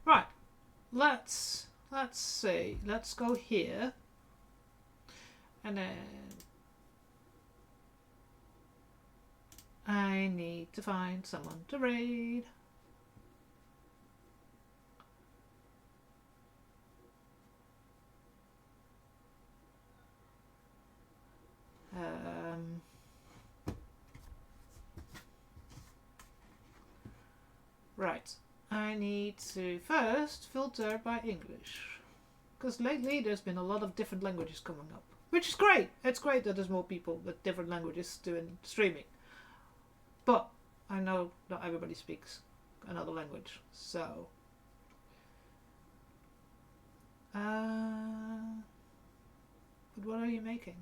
right, let's see. Let's go here, And then I need to find someone to raid. Right. I need to first filter by English. Because lately there's been a lot of different languages coming up. Which is great. It's great that there's more people with different languages doing streaming. But I know not everybody speaks another language. So but what are you making?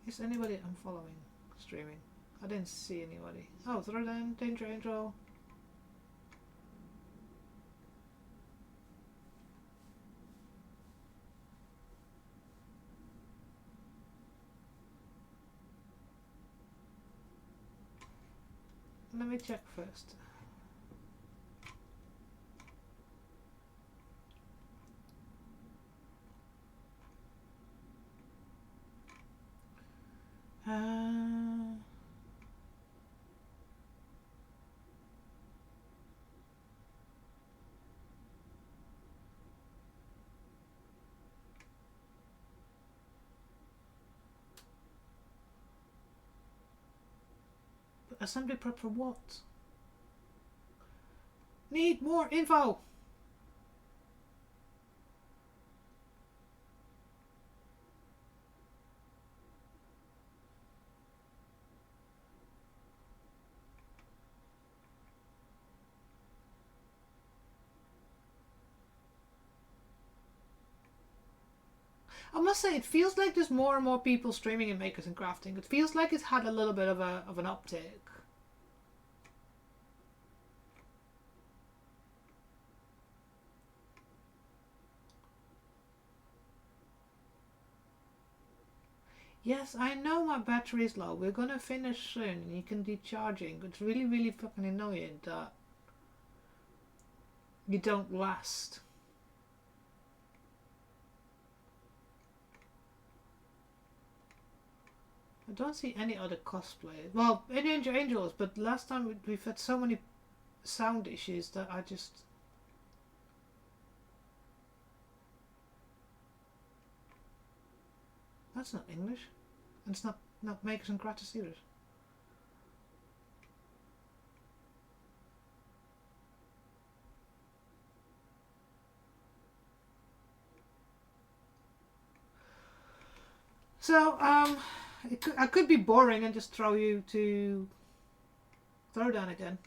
Is anybody I'm following streaming? I didn't see anybody. Oh, throw down Danger Angel. Let me check first. Assembly prep for what? Need more info! I must say, it feels like there's more and more people streaming in Makers and Crafting. It feels like it's had a little bit of an uptick. Yes, I know my battery is low. We're gonna finish soon and you can be charging. It's really, really fucking annoying that you don't last. I don't see any other cosplay. Well, any Angels, but last time we've had so many sound issues that I just... That's not English. And it's not Makers and Crafts either. So, I could be boring and just throw you to Throwdown again.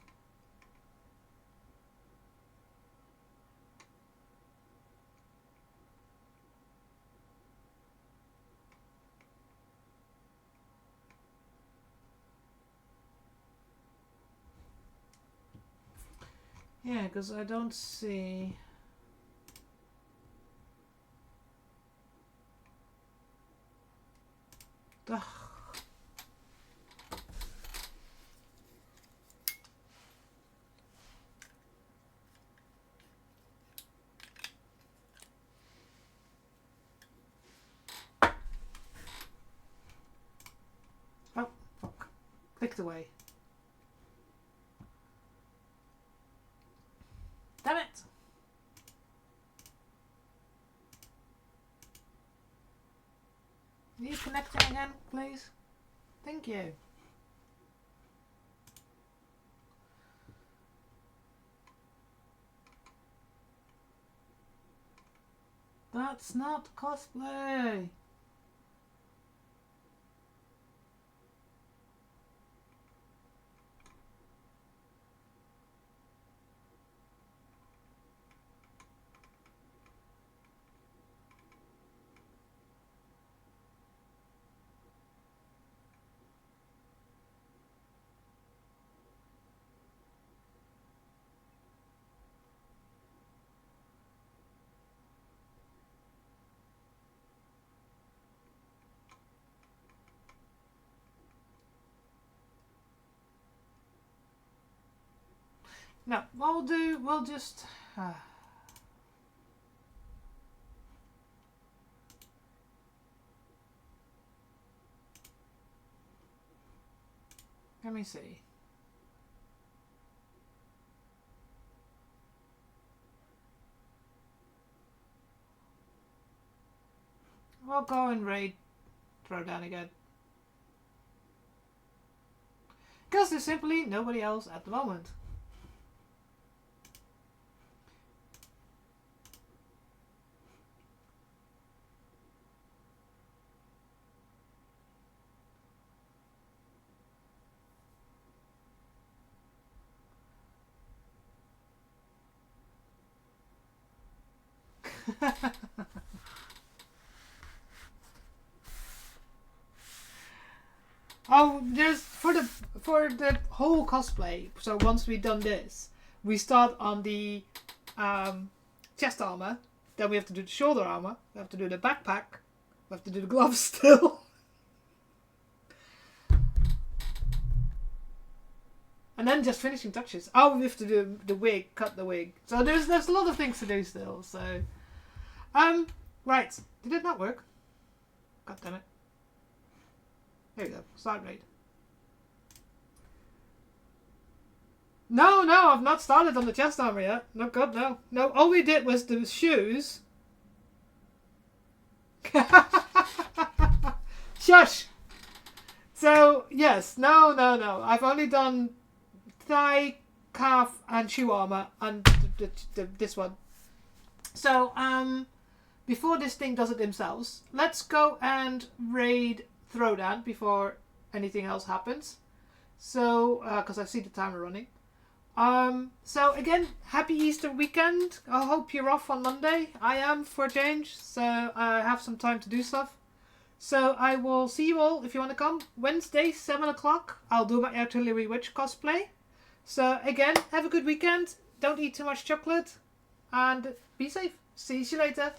Yeah, because I don't see... Ugh. Oh, fuck. Clicked away. Damn it! Are you connecting again, please? Thank you. That's not cosplay. No, we'll just... let me see. We'll go and raid Throwdown again. Because there's simply nobody else at the moment. Oh, there's for the whole cosplay. So once we've done this, we start on the chest armor. Then we have to do the shoulder armor. We have to do the backpack. We have to do the gloves still. And then just finishing touches. Oh, we have to do the wig, cut the wig. So there's a lot of things to do still. So, right. Did it not work? God damn it. There you go. Start raid. No, I've not started on the chest armor yet. No, God, no. No, all we did was the shoes. Shush! So, yes. No. I've only done thigh, calf, and shoe armor, and this one. So, before this thing does it themselves, let's go and raid Throwdown before anything else happens. So, because I see the timer running. So again, happy Easter weekend. I hope you're off on Monday. I am for a change, so I have some time to do stuff. So I will see you all if you want to come. Wednesday, 7 o'clock. I'll do my Artillery Witch cosplay. So again, have a good weekend. Don't eat too much chocolate. And be safe. See you later.